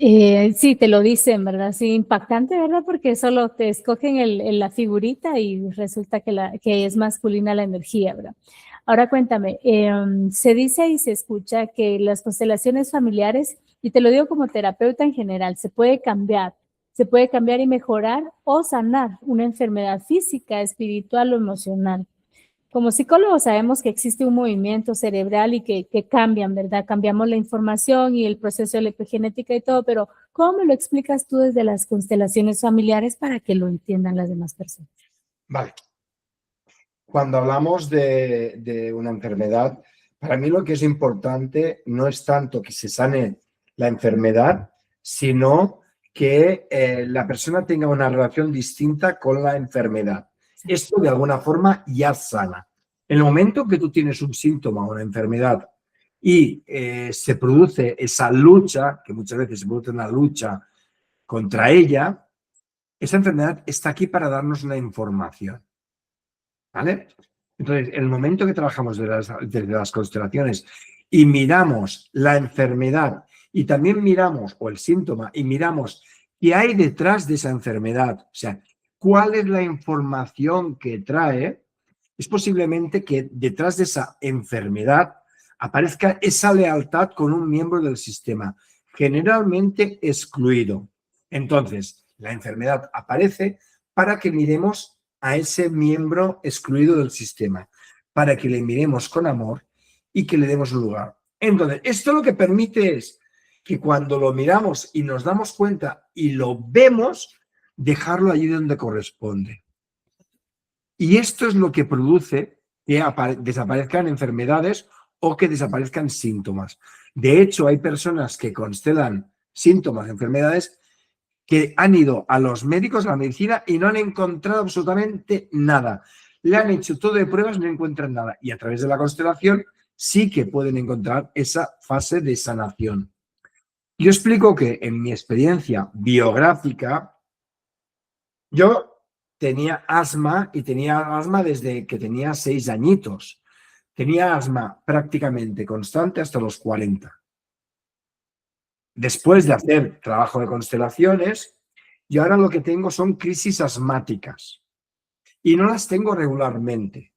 Speaker 1: Sí, te lo dicen, ¿verdad? Sí, impactante, ¿verdad? Porque solo te escogen la figurita y resulta que es masculina la energía, ¿verdad? Ahora cuéntame, se dice y se escucha que las constelaciones familiares, y te lo digo como terapeuta en general, se puede cambiar y mejorar o sanar una enfermedad física, espiritual o emocional. Como psicólogos sabemos que existe un movimiento cerebral y que cambian, ¿verdad? Cambiamos la información y el proceso de la epigenética y todo, pero ¿cómo lo explicas tú desde las constelaciones familiares para que lo entiendan las demás personas?
Speaker 2: Vale. Cuando hablamos de una enfermedad, para mí lo que es importante no es tanto que se sane la enfermedad, sino que la persona tenga una relación distinta con la enfermedad. Esto de alguna forma ya sana. En el momento que tú tienes un síntoma o una enfermedad y se produce esa lucha, que muchas veces se produce una lucha contra ella, esa enfermedad está aquí para darnos una información. ¿Vale? Entonces, el momento que trabajamos desde las constelaciones y miramos la enfermedad y también miramos, o el síntoma, y miramos qué hay detrás de esa enfermedad, o sea, cuál es la información que trae, es posiblemente que detrás de esa enfermedad aparezca esa lealtad con un miembro del sistema, generalmente excluido. Entonces, la enfermedad aparece para que miremos a ese miembro excluido del sistema, para que le miremos con amor y que le demos un lugar. Entonces, esto lo que permite es que cuando lo miramos y nos damos cuenta y lo vemos, dejarlo allí donde corresponde. Y esto es lo que produce que desaparezcan enfermedades o que desaparezcan síntomas. De hecho, hay personas que constelan síntomas, enfermedades, que han ido a los médicos, a la medicina, y no han encontrado absolutamente nada. Le han hecho todo de pruebas, no encuentran nada. Y a través de la constelación sí que pueden encontrar esa fase de sanación. Yo explico que en mi experiencia biográfica, yo tenía asma y tenía asma desde que tenía 6 añitos. Tenía asma prácticamente constante hasta los 40. Después de hacer trabajo de constelaciones, yo ahora lo que tengo son crisis asmáticas y no las tengo regularmente.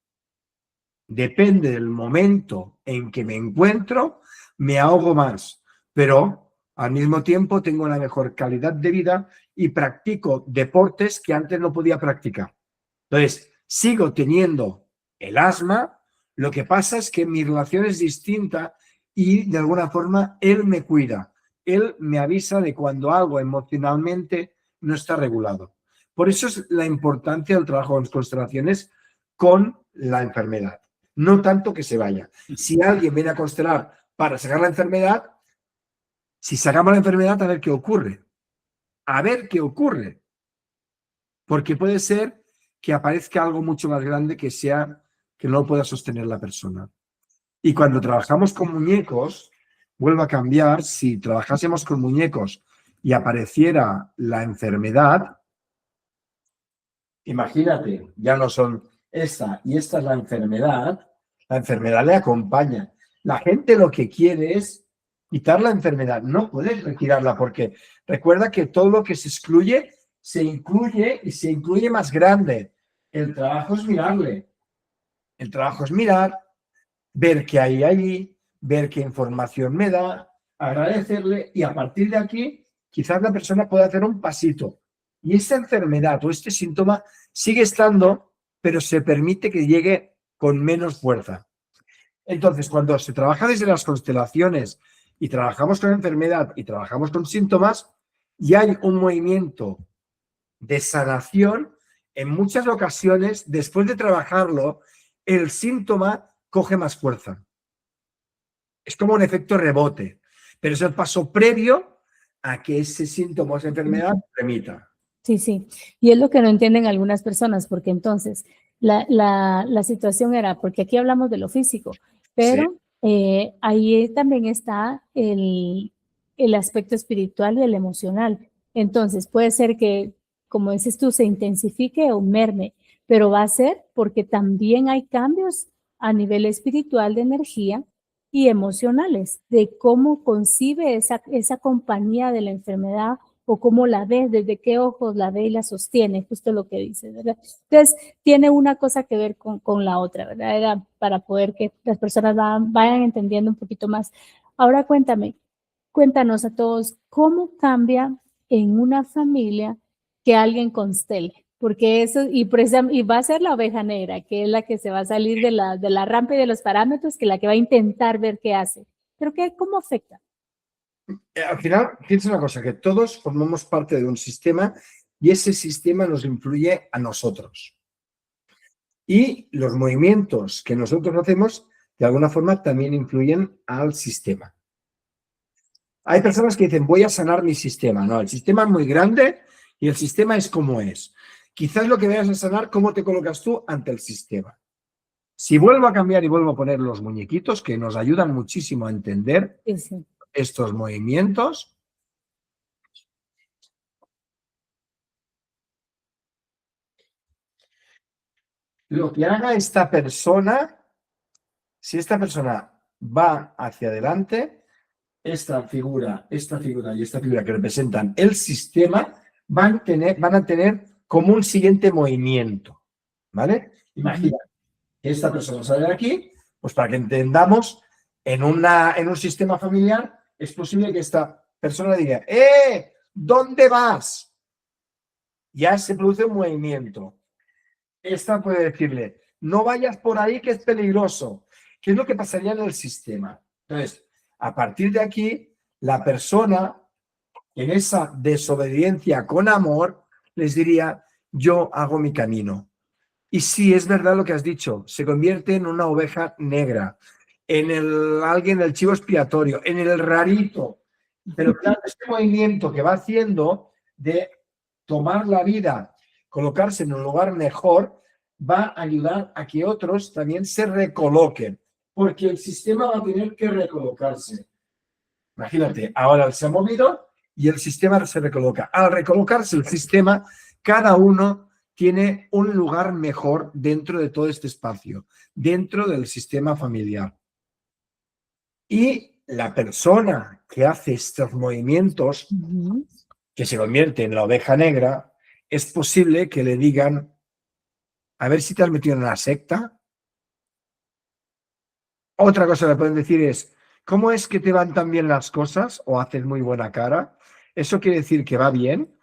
Speaker 2: Depende del momento en que me encuentro, me ahogo más, pero al mismo tiempo tengo una mejor calidad de vida y practico deportes que antes no podía practicar. Entonces, sigo teniendo el asma, lo que pasa es que mi relación es distinta y de alguna forma él me cuida. Él me avisa de cuando algo emocionalmente no está regulado. Por eso es la importancia del trabajo en constelaciones con la enfermedad. No tanto que se vaya. Si alguien viene a constelar para sacar la enfermedad, si sacamos la enfermedad, a ver qué ocurre. A ver qué ocurre. Porque puede ser que aparezca algo mucho más grande que no lo pueda sostener la persona. Y cuando trabajamos con muñecos, vuelve a cambiar. Si trabajásemos con muñecos y apareciera la enfermedad, imagínate, ya no son esta y esta es la enfermedad le acompaña. La gente lo que quiere es quitar la enfermedad, no puedes retirarla porque recuerda que todo lo que se excluye se incluye y se incluye más grande. El trabajo es mirarle. El trabajo es mirar, ver qué hay allí, ver qué información me da, agradecerle y a partir de aquí quizás la persona pueda hacer un pasito. Y esta enfermedad o este síntoma sigue estando, pero se permite que llegue con menos fuerza. Entonces, cuando se trabaja desde las constelaciones y trabajamos con enfermedad y trabajamos con síntomas, y hay un movimiento de sanación, en muchas ocasiones, después de trabajarlo, el síntoma coge más fuerza. Es como un efecto rebote, pero es el paso previo a que ese síntoma o esa enfermedad remita.
Speaker 1: Sí, sí. Y es lo que no entienden algunas personas, porque entonces la situación era, porque aquí hablamos de lo físico, pero ahí también está el aspecto espiritual y el emocional. Entonces, puede ser que, como dices tú, se intensifique o merme, pero va a ser porque también hay cambios a nivel espiritual de energía y emocionales, de cómo concibe esa compañía de la enfermedad o cómo la ve, desde qué ojos la ve y la sostiene, justo lo que dices, ¿verdad? Entonces, tiene una cosa que ver con la otra, ¿verdad? Era para poder que las personas vayan entendiendo un poquito más. Ahora cuéntanos a todos, ¿cómo cambia en una familia que alguien constele? Porque eso, y va a ser la oveja negra, que es la que se va a salir de la rampa y de los parámetros, que es la que va a intentar ver qué hace. Pero ¿cómo afecta?
Speaker 2: Al final, fíjense una cosa, que todos formamos parte de un sistema y ese sistema nos influye a nosotros. Y los movimientos que nosotros hacemos, de alguna forma, también influyen al sistema. Hay personas que dicen, voy a sanar mi sistema. No, el sistema es muy grande y el sistema es como es. Quizás lo que vayas a sanar, cómo te colocas tú ante el sistema. Si vuelvo a cambiar y vuelvo a poner los muñequitos, que nos ayudan muchísimo a entender estos movimientos. Lo que haga esta persona, si esta persona va hacia adelante, esta figura y esta figura que representan el sistema van a tener como un siguiente movimiento, ¿vale? Imagina que esta persona sale de aquí, pues para que entendamos, en un sistema familiar es posible que esta persona diga, ¿dónde vas? Ya se produce un movimiento. Esta puede decirle, no vayas por ahí que es peligroso. ¿Qué es lo que pasaría en el sistema? Entonces, a partir de aquí, la persona en esa desobediencia con amor les diría, yo hago mi camino. Y sí, es verdad lo que has dicho, se convierte en una oveja negra, en alguien del chivo expiatorio, en el rarito. Pero claro, este movimiento que va haciendo de tomar la vida, colocarse en un lugar mejor, va a ayudar a que otros también se recoloquen, porque el sistema va a tener que recolocarse. Imagínate, ahora se ha movido y el sistema se recoloca. Al recolocarse el sistema, cada uno tiene un lugar mejor dentro de todo este espacio, dentro del sistema familiar. Y la persona que hace estos movimientos, que se convierte en la oveja negra, es posible que le digan, a ver si te has metido en una secta. Otra cosa que le pueden decir es, ¿cómo es que te van tan bien las cosas o haces muy buena cara? Eso quiere decir que va bien.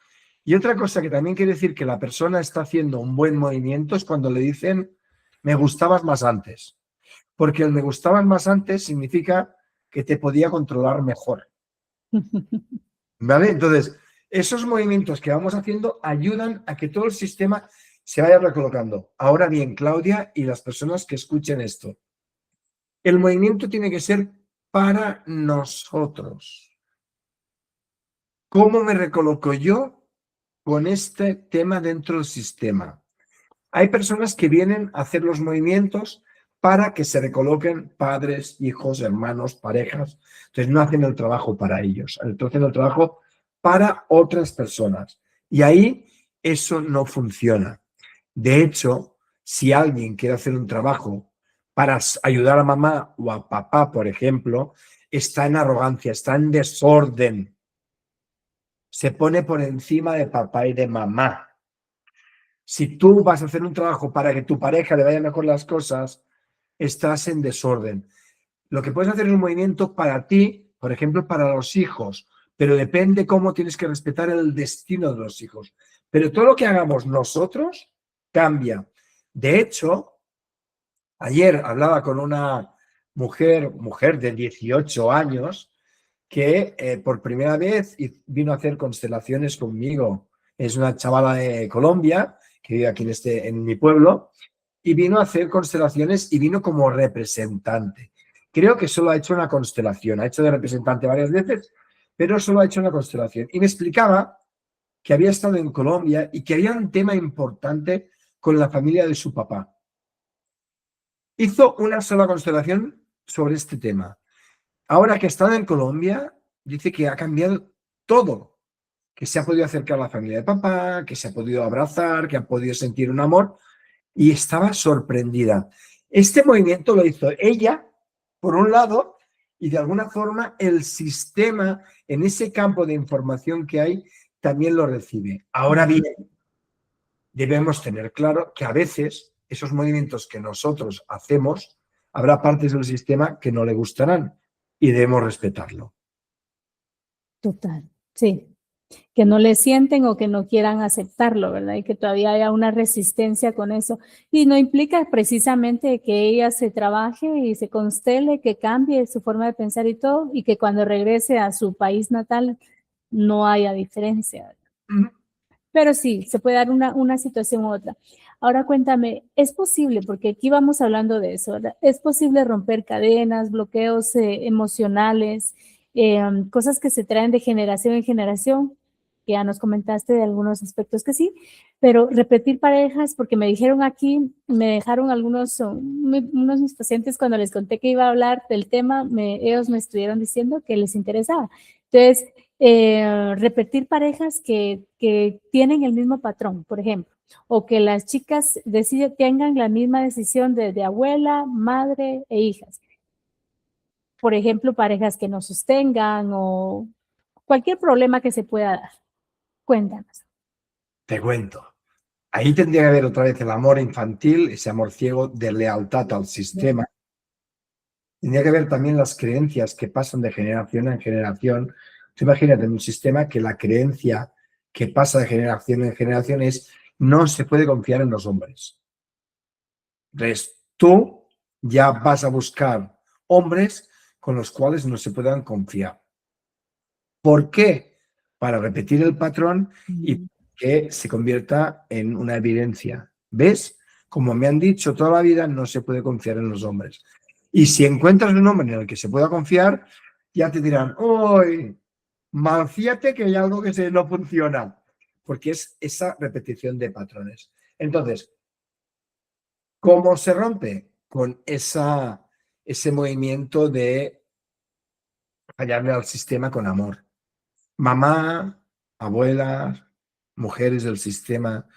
Speaker 2: Y otra cosa que también quiere decir que la persona está haciendo un buen movimiento es cuando le dicen, me gustabas más antes. Porque el me gustabas más antes significa que te podía controlar mejor. ¿Vale? Entonces, esos movimientos que vamos haciendo ayudan a que todo el sistema se vaya recolocando. Ahora bien, Claudia y las personas que escuchen esto, el movimiento tiene que ser para nosotros. ¿Cómo me recoloco yo con este tema dentro del sistema? Hay personas que vienen a hacer los movimientos para que se recoloquen padres, hijos, hermanos, parejas. Entonces no hacen el trabajo para ellos, entonces hacen el trabajo para otras personas. Y ahí eso no funciona. De hecho, si alguien quiere hacer un trabajo para ayudar a mamá o a papá, por ejemplo, está en arrogancia, está en desorden. Se pone por encima de papá y de mamá. Si tú vas a hacer un trabajo para que tu pareja le vaya mejor las cosas, estás en desorden. Lo que puedes hacer es un movimiento para ti, por ejemplo, para los hijos, pero depende cómo tienes que respetar el destino de los hijos. Pero todo lo que hagamos nosotros cambia. De hecho, ayer hablaba con una mujer de 18 años, que por primera vez vino a hacer constelaciones conmigo. Es una chavala de Colombia que vive aquí en mi pueblo y vino a hacer constelaciones y vino como representante. Creo que solo ha hecho una constelación, ha hecho de representante varias veces, pero solo ha hecho una constelación. Y me explicaba que había estado en Colombia y que había un tema importante con la familia de su papá. Hizo una sola constelación sobre este tema. Ahora que ha estado en Colombia, dice que ha cambiado todo, que se ha podido acercar a la familia de papá, que se ha podido abrazar, que ha podido sentir un amor, y estaba sorprendida. Este movimiento lo hizo ella, por un lado, y de alguna forma el sistema en ese campo de información que hay también lo recibe. Ahora bien, debemos tener claro que a veces esos movimientos que nosotros hacemos, habrá partes del sistema que no le gustarán y debemos respetarlo.
Speaker 1: Total, sí. Que no le sienten o que no quieran aceptarlo, ¿verdad? Y que todavía haya una resistencia con eso. Y no implica precisamente que ella se trabaje y se constele, que cambie su forma de pensar y todo, y que cuando regrese a su país natal no haya diferencia. Pero sí, se puede dar una situación u otra. Ahora cuéntame, ¿es posible, porque aquí vamos hablando de eso, ¿verdad? ¿Es posible romper cadenas, bloqueos emocionales, cosas que se traen de generación en generación? Que ya nos comentaste de algunos aspectos que sí, pero repetir parejas, porque me dijeron aquí, me dejaron algunos, unos de mis pacientes cuando les conté que iba a hablar del tema, ellos me estuvieron diciendo que les interesaba. Entonces, repetir parejas que tienen el mismo patrón, por ejemplo, o que las chicas tengan la misma decisión de abuela, madre e hijas. Por ejemplo, parejas que no sostengan o cualquier problema que se pueda dar. Cuéntanos.
Speaker 2: Te cuento. Ahí tendría que haber otra vez el amor infantil, ese amor ciego de lealtad al sistema. Tendría que haber también las creencias que pasan de generación en generación. Tú imagínate en un sistema que la creencia que pasa de generación en generación es no se puede confiar en los hombres. Entonces, tú ya vas a buscar hombres con los cuales no se puedan confiar. ¿Por qué? Para repetir el patrón y que se convierta en una evidencia. ¿Ves? Como me han dicho toda la vida, no se puede confiar en los hombres. Y si encuentras un hombre en el que se pueda confiar, ya te dirán, ¡uy! Malfíate que hay algo que no funciona. Porque es esa repetición de patrones. Entonces, ¿cómo se rompe? Con ese movimiento de fallarle al sistema con amor. Mamá, abuelas, mujeres del sistema,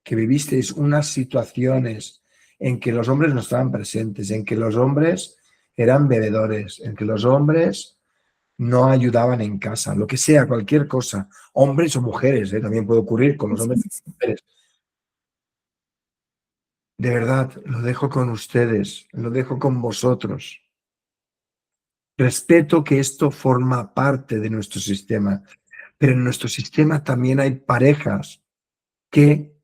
Speaker 2: que vivisteis unas situaciones en que los hombres no estaban presentes, en que los hombres eran bebedores, en que los hombres no ayudaban en casa, lo que sea, cualquier cosa, hombres o mujeres, también puede ocurrir con los hombres y mujeres. De verdad, lo dejo con ustedes, lo dejo con vosotros. Respeto que esto forma parte de nuestro sistema, pero en nuestro sistema también hay parejas que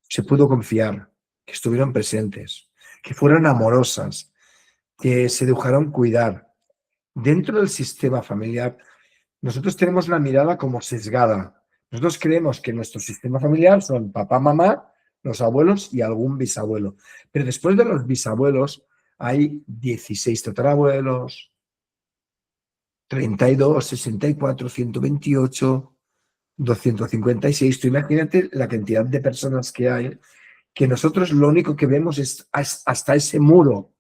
Speaker 2: se pudo confiar, que estuvieron presentes, que fueron amorosas, que se dejaron cuidar. Dentro del sistema familiar, nosotros tenemos una mirada como sesgada. Nosotros creemos que nuestro sistema familiar son papá, mamá, los abuelos y algún bisabuelo. Pero después de los bisabuelos hay 16 tatarabuelos, 32, 64, 128, 256. Tú imagínate la cantidad de personas que hay, que nosotros lo único que vemos es hasta ese muro.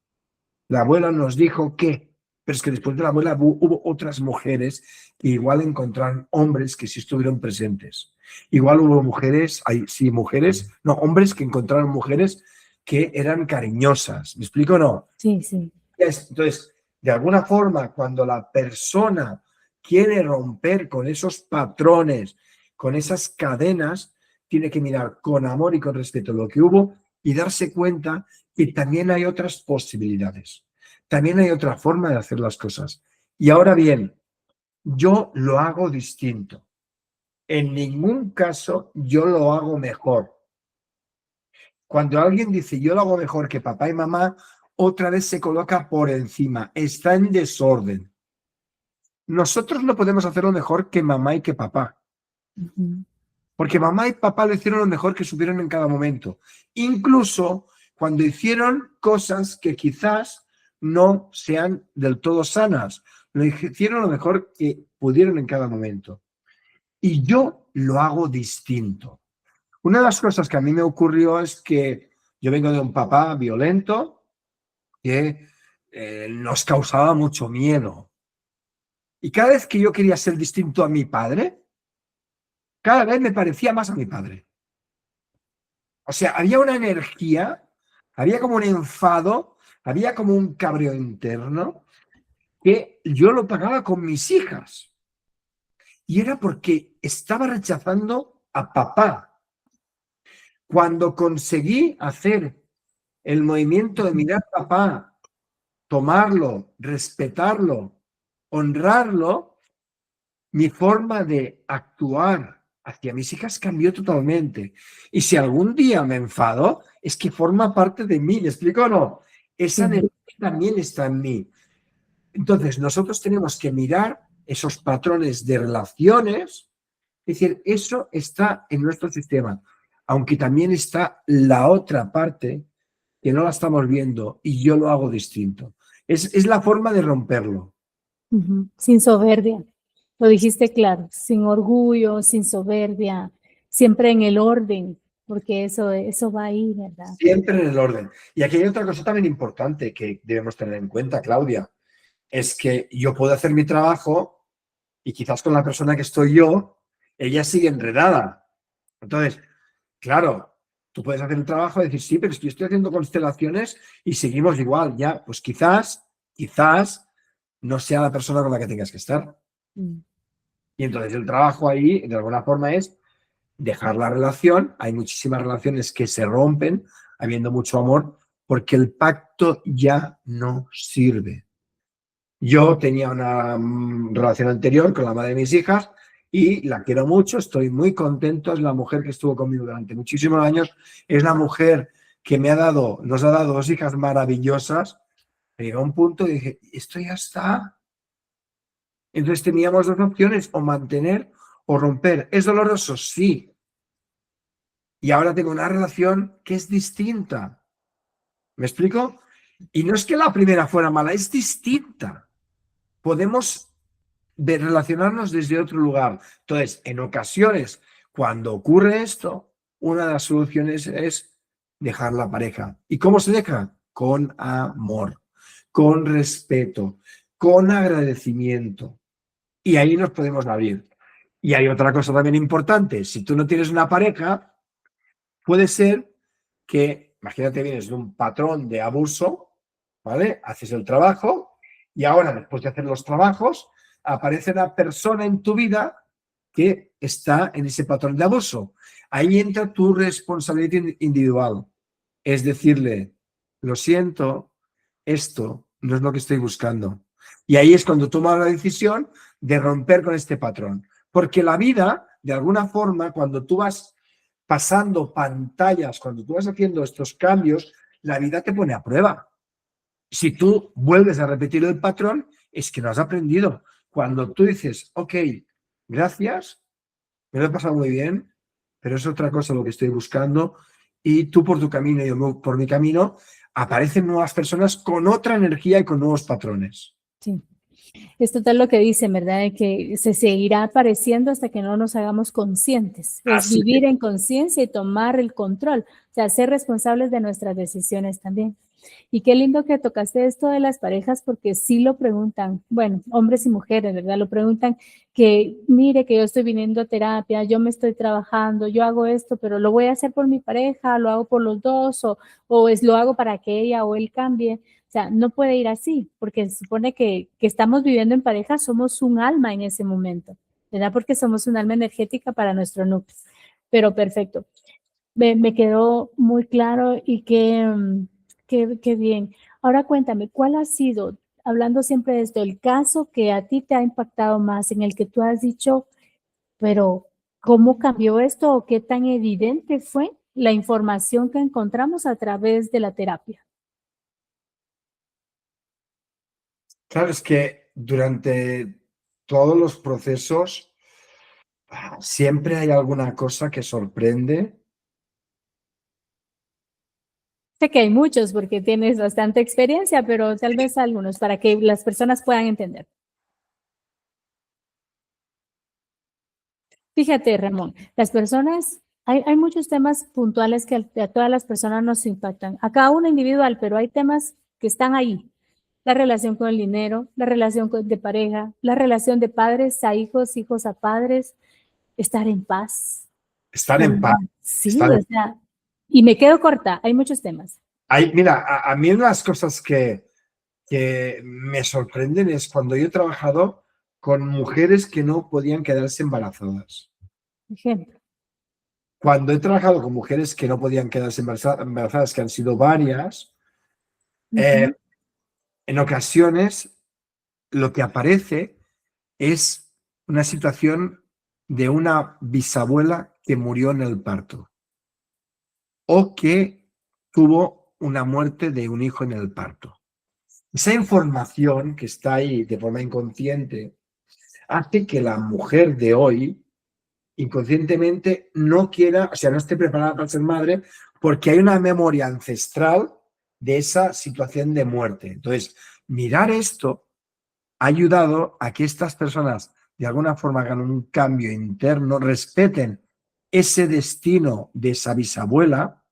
Speaker 2: La abuela nos dijo que, pero es que después de la abuela hubo otras mujeres que igual encontraron hombres que sí estuvieron presentes. Igual hubo mujeres, sí, mujeres, no, hombres que encontraron mujeres que eran cariñosas. ¿Me explico o no?
Speaker 1: Sí, sí.
Speaker 2: Entonces, de alguna forma, cuando la persona quiere romper con esos patrones, con esas cadenas, tiene que mirar con amor y con respeto lo que hubo y darse cuenta que también hay otras posibilidades. También hay otra forma de hacer las cosas. Y ahora bien, yo lo hago distinto. En ningún caso yo lo hago mejor. Cuando alguien dice yo lo hago mejor que papá y mamá, otra vez se coloca por encima. Está en desorden. Nosotros no podemos hacerlo mejor que mamá y que papá. Porque mamá y papá lo hicieron lo mejor que supieron en cada momento. Incluso cuando hicieron cosas que quizás no sean del todo sanas. Lo hicieron lo mejor que pudieron en cada momento. Y yo lo hago distinto. Una de las cosas que a mí me ocurrió es que yo vengo de un papá violento que nos causaba mucho miedo. Y cada vez que yo quería ser distinto a mi padre, cada vez me parecía más a mi padre. O sea, había una energía, había como un enfado, había como un cabreo interno que yo lo pagaba con mis hijas. Y era porque estaba rechazando a papá. Cuando conseguí hacer el movimiento de mirar a papá, tomarlo, respetarlo, honrarlo, mi forma de actuar hacia mis hijas cambió totalmente. Y si algún día me enfado, es que forma parte de mí. ¿Me explico o no? Esa
Speaker 1: Sí.
Speaker 2: energía también está en mí. Entonces, nosotros tenemos que mirar esos patrones de relaciones, es decir, eso está en nuestro sistema, aunque también está la otra parte que no la estamos viendo y yo lo hago distinto. Es la forma de romperlo.
Speaker 1: Sin soberbia, lo dijiste claro, sin orgullo, sin soberbia, siempre en el orden, porque eso va ahí, ¿verdad?
Speaker 2: Siempre en el orden. Y aquí hay otra cosa también importante que debemos tener en cuenta, Claudia, es que yo puedo hacer mi trabajo y quizás con la persona que estoy yo, ella sigue enredada. Entonces, claro, tú puedes hacer el trabajo y decir, sí, pero es que yo estoy haciendo constelaciones y seguimos igual. Ya, pues quizás no sea la persona con la que tengas que estar.
Speaker 1: Mm.
Speaker 2: Y entonces el trabajo ahí, de alguna forma, es dejar la relación. Hay muchísimas relaciones que se rompen habiendo mucho amor porque el pacto ya no sirve. Yo tenía una relación anterior con la madre de mis hijas y la quiero mucho, estoy muy contento, es la mujer que estuvo conmigo durante muchísimos años, es la mujer que nos ha dado dos hijas maravillosas. Llegó a un punto y dije, esto ya está. Entonces teníamos dos opciones, o mantener o romper. ¿Es doloroso? Sí. Y ahora tengo una relación que es distinta. ¿Me explico? Y no es que la primera fuera mala, es distinta. Podemos relacionarnos desde otro lugar. Entonces, en ocasiones, cuando ocurre esto, una de las soluciones es dejar la pareja. ¿Y cómo se deja? Con amor, con respeto, con agradecimiento. Y ahí nos podemos abrir. Y hay otra cosa también importante. Si tú no tienes una pareja, puede ser que, imagínate, vienes de un patrón de abuso, ¿vale? Haces el trabajo y ahora, después de hacer los trabajos, aparece una persona en tu vida que está en ese patrón de abuso. Ahí entra tu responsabilidad individual. Es decirle, lo siento, esto no es lo que estoy buscando. Y ahí es cuando tomas la decisión de romper con este patrón. Porque la vida, de alguna forma, cuando tú vas pasando pantallas, cuando tú vas haciendo estos cambios, la vida te pone a prueba. Si tú vuelves a repetir el patrón, es que no has aprendido. Cuando tú dices, ok, gracias, me lo he pasado muy bien, pero es otra cosa lo que estoy buscando, y tú por tu camino y yo por mi camino, aparecen nuevas personas con otra energía y con nuevos patrones.
Speaker 1: Sí. Es total lo que dicen, ¿verdad? De que se seguirá apareciendo hasta que no nos hagamos conscientes. Es
Speaker 2: Así
Speaker 1: vivir en conciencia y tomar el control, o sea, ser responsables de nuestras decisiones también. Y qué lindo que tocaste esto de las parejas, porque sí lo preguntan, bueno, hombres y mujeres, ¿verdad? Lo preguntan que, mire, que yo estoy viniendo a terapia, yo me estoy trabajando, yo hago esto, pero lo voy a hacer por mi pareja, lo hago por los dos, o lo hago para que ella o él cambie. O sea, no puede ir así, porque se supone que estamos viviendo en pareja, somos un alma en ese momento, ¿verdad? Porque somos un alma energética para nuestro núcleo. Pero perfecto. Me quedó muy claro y qué bien. Ahora cuéntame, ¿cuál ha sido, hablando siempre de esto, el caso que a ti te ha impactado más, en el que tú has dicho, pero ¿cómo cambió esto o qué tan evidente fue la información que encontramos a través de la terapia?
Speaker 2: Claro, es que durante todos los procesos siempre hay alguna cosa que sorprende.
Speaker 1: Sé que hay muchos porque tienes bastante experiencia, pero tal vez algunos para que las personas puedan entender. Fíjate, Ramón, las personas Hay muchos temas puntuales que a todas las personas nos impactan, a cada uno individual, pero hay temas que están ahí. La relación con el dinero, la relación de pareja, la relación de padres a hijos, hijos a padres, estar en paz.
Speaker 2: Estar en paz.
Speaker 1: Sí, o sea, y me quedo corta, hay muchos temas.
Speaker 2: Mira, a mí una de las cosas que me sorprenden es cuando yo he trabajado con mujeres que no podían quedarse embarazadas.
Speaker 1: Ejemplo.
Speaker 2: Cuando he trabajado con mujeres que no podían quedarse embarazadas, que han sido varias, en ocasiones lo que aparece es una situación de una bisabuela que murió en el parto o que tuvo una muerte de un hijo en el parto. Esa información que está ahí de forma inconsciente hace que la mujer de hoy inconscientemente no quiera, o sea, no esté preparada para ser madre porque hay una memoria ancestral de esa situación de muerte. Entonces, mirar esto ha ayudado a que estas personas de alguna forma hagan un cambio interno, respeten ese destino de esa bisabuela,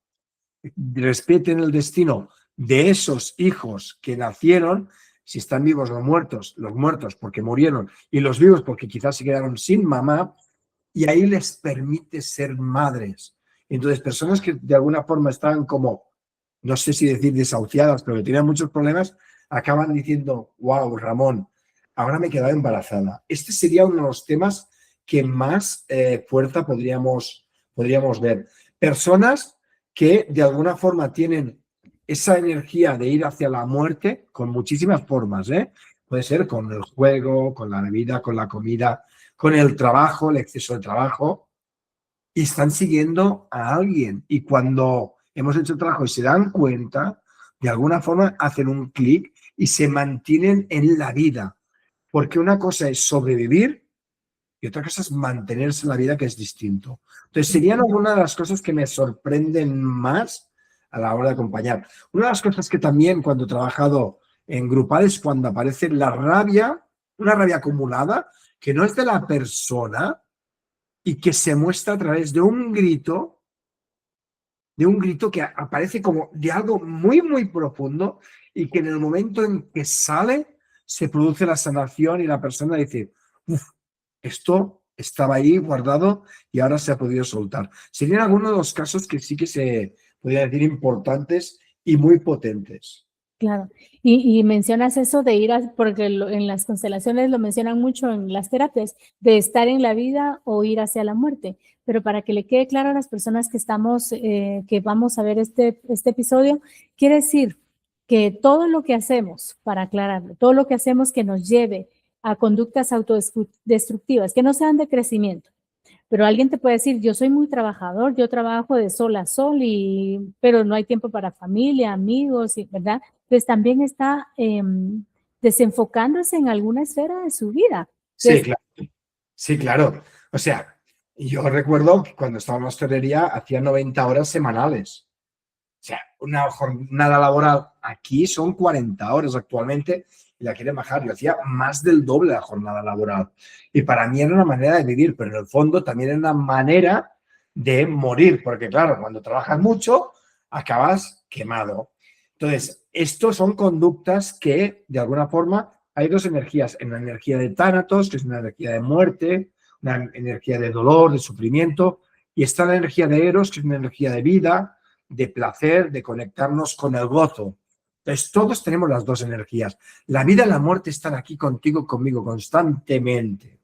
Speaker 2: respeten el destino de esos hijos que nacieron, si están vivos los muertos porque murieron y los vivos porque quizás se quedaron sin mamá, y ahí les permite ser madres. Entonces, personas que de alguna forma estaban como, no sé si decir desahuciadas, pero que tenían muchos problemas, acaban diciendo, wow, Ramón, ahora me he quedado embarazada. Este sería uno de los temas que más fuerza podríamos ver. Personas que de alguna forma tienen esa energía de ir hacia la muerte con muchísimas formas, ¿eh? Puede ser con el juego, con la bebida, con la comida, con el trabajo, el exceso de trabajo, y están siguiendo a alguien. Y cuando hemos hecho trabajo y se dan cuenta, de alguna forma hacen un clic y se mantienen en la vida. Porque una cosa es sobrevivir y otra cosa es mantenerse en la vida, que es distinto. Entonces, serían algunas de las cosas que me sorprenden más a la hora de acompañar. Una de las cosas que también cuando he trabajado en grupales, cuando aparece la rabia, una rabia acumulada, que no es de la persona y que se muestra a través de un grito que aparece como de algo muy, muy profundo y que en el momento en que sale se produce la sanación y la persona dice, uff, esto estaba ahí guardado y ahora se ha podido soltar. Serían algunos de los casos que sí que se podría decir importantes y muy potentes.
Speaker 1: Claro, y mencionas eso de ir porque en las constelaciones lo mencionan mucho en las terapias, de estar en la vida o ir hacia la muerte, pero para que le quede claro a las personas que estamos, que vamos a ver este episodio, quiere decir que todo lo que hacemos, para aclararlo, todo lo que hacemos que nos lleve a conductas autodestructivas, que no sean de crecimiento, pero alguien te puede decir, yo soy muy trabajador, yo trabajo de sol a sol, pero no hay tiempo para familia, amigos, ¿verdad? Entonces también está desenfocándose en alguna esfera de su vida.
Speaker 2: Sí,
Speaker 1: Entonces,
Speaker 2: claro. Sí, claro. O sea, yo recuerdo que cuando estaba en la hostelería hacía 90 horas semanales. O sea, una jornada laboral aquí son 40 horas actualmente y la quieren bajar. Yo hacía más del doble la jornada laboral. Y para mí era una manera de vivir, pero en el fondo también era una manera de morir, porque claro, cuando trabajas mucho, acabas quemado. Entonces, estos son conductas que, de alguna forma, hay dos energías. Una energía de tánatos, que es una energía de muerte, una energía de dolor, de sufrimiento, y está la energía de eros, que es una energía de vida, de placer, de conectarnos con el gozo. Entonces, todos tenemos las dos energías. La vida y la muerte están aquí contigo, conmigo, constantemente.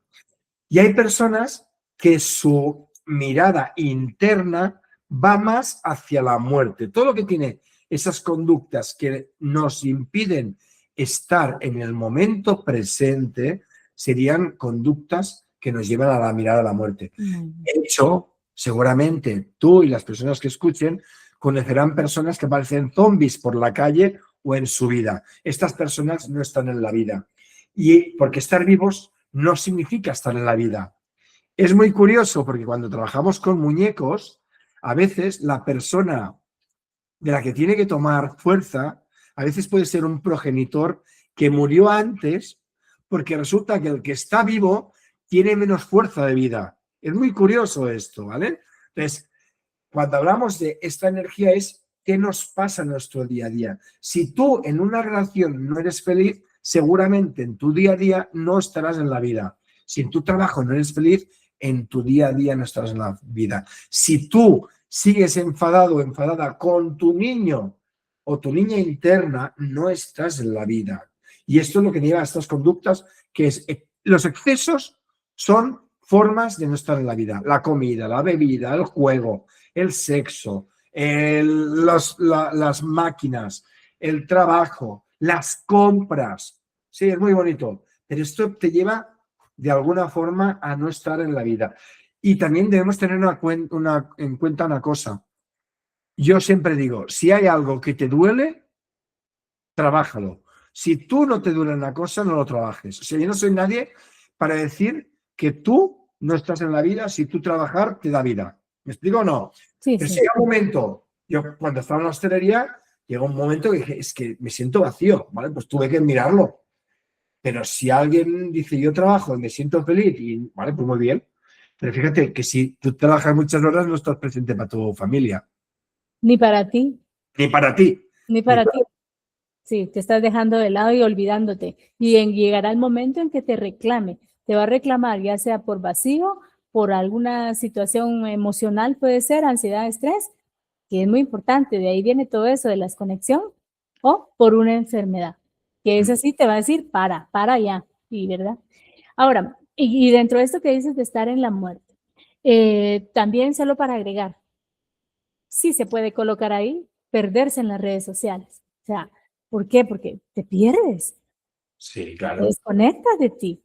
Speaker 2: Y hay personas que su mirada interna va más hacia la muerte. Todo lo que tiene esas conductas que nos impiden estar en el momento presente serían conductas que nos llevan a la mirada a la muerte. De hecho, seguramente tú y las personas que escuchen conocerán personas que parecen zombies por la calle o en su vida. Estas personas no están en la vida. Y porque estar vivos no significa estar en la vida. Es muy curioso porque cuando trabajamos con muñecos, a veces la persona de la que tiene que tomar fuerza, a veces puede ser un progenitor que murió antes, porque resulta que el que está vivo tiene menos fuerza de vida. Es muy curioso esto, ¿vale? Entonces, cuando hablamos de esta energía es qué nos pasa en nuestro día a día. Si tú en una relación no eres feliz, seguramente en tu día a día no estarás en la vida. Si en tu trabajo no eres feliz, en tu día a día no estarás en la vida. Si tú sigues enfadado o enfadada con tu niño o tu niña interna, no estás en la vida. Y esto es lo que lleva a estas conductas, que es los excesos son formas de no estar en la vida. La comida, la bebida, el juego, el sexo, las máquinas, el trabajo, las compras. Sí, es muy bonito, pero esto te lleva de alguna forma a no estar en la vida. Y también debemos tener en cuenta una cosa. Yo siempre digo, si hay algo que te duele, trabájalo. Si tú no te duele una cosa, no lo trabajes. O sea, yo no soy nadie para decir que tú no estás en la vida si tú trabajar te da vida. ¿Me explico o no?
Speaker 1: Sí,
Speaker 2: Pero
Speaker 1: sí.
Speaker 2: si hay un momento, yo cuando estaba en la hostelería, llegó un momento que dije, es que me siento vacío, ¿vale? Pues tuve que mirarlo. Pero si alguien dice, yo trabajo y me siento feliz, y vale, pues muy bien. Pero fíjate que si tú trabajas muchas horas, no estás presente para tu familia.
Speaker 1: Ni para ti,
Speaker 2: Ni para ti.
Speaker 1: ni
Speaker 2: Ni
Speaker 1: para ti. Sí, te estás dejando de lado y olvidándote. Y llegará el momento en que te reclame. Te va a reclamar, ya sea por vacío, por alguna situación emocional, puede ser ansiedad, estrés, que es muy importante. De ahí viene todo eso de la desconexión, o por una enfermedad, que es así, te va a decir, para ya, y verdad. Ahora, y dentro de esto que dices de estar en la muerte, también solo para agregar, sí se puede colocar ahí, perderse en las redes sociales. O sea, ¿por qué? Porque te pierdes,
Speaker 2: Sí,
Speaker 1: te
Speaker 2: claro.
Speaker 1: desconectas de ti.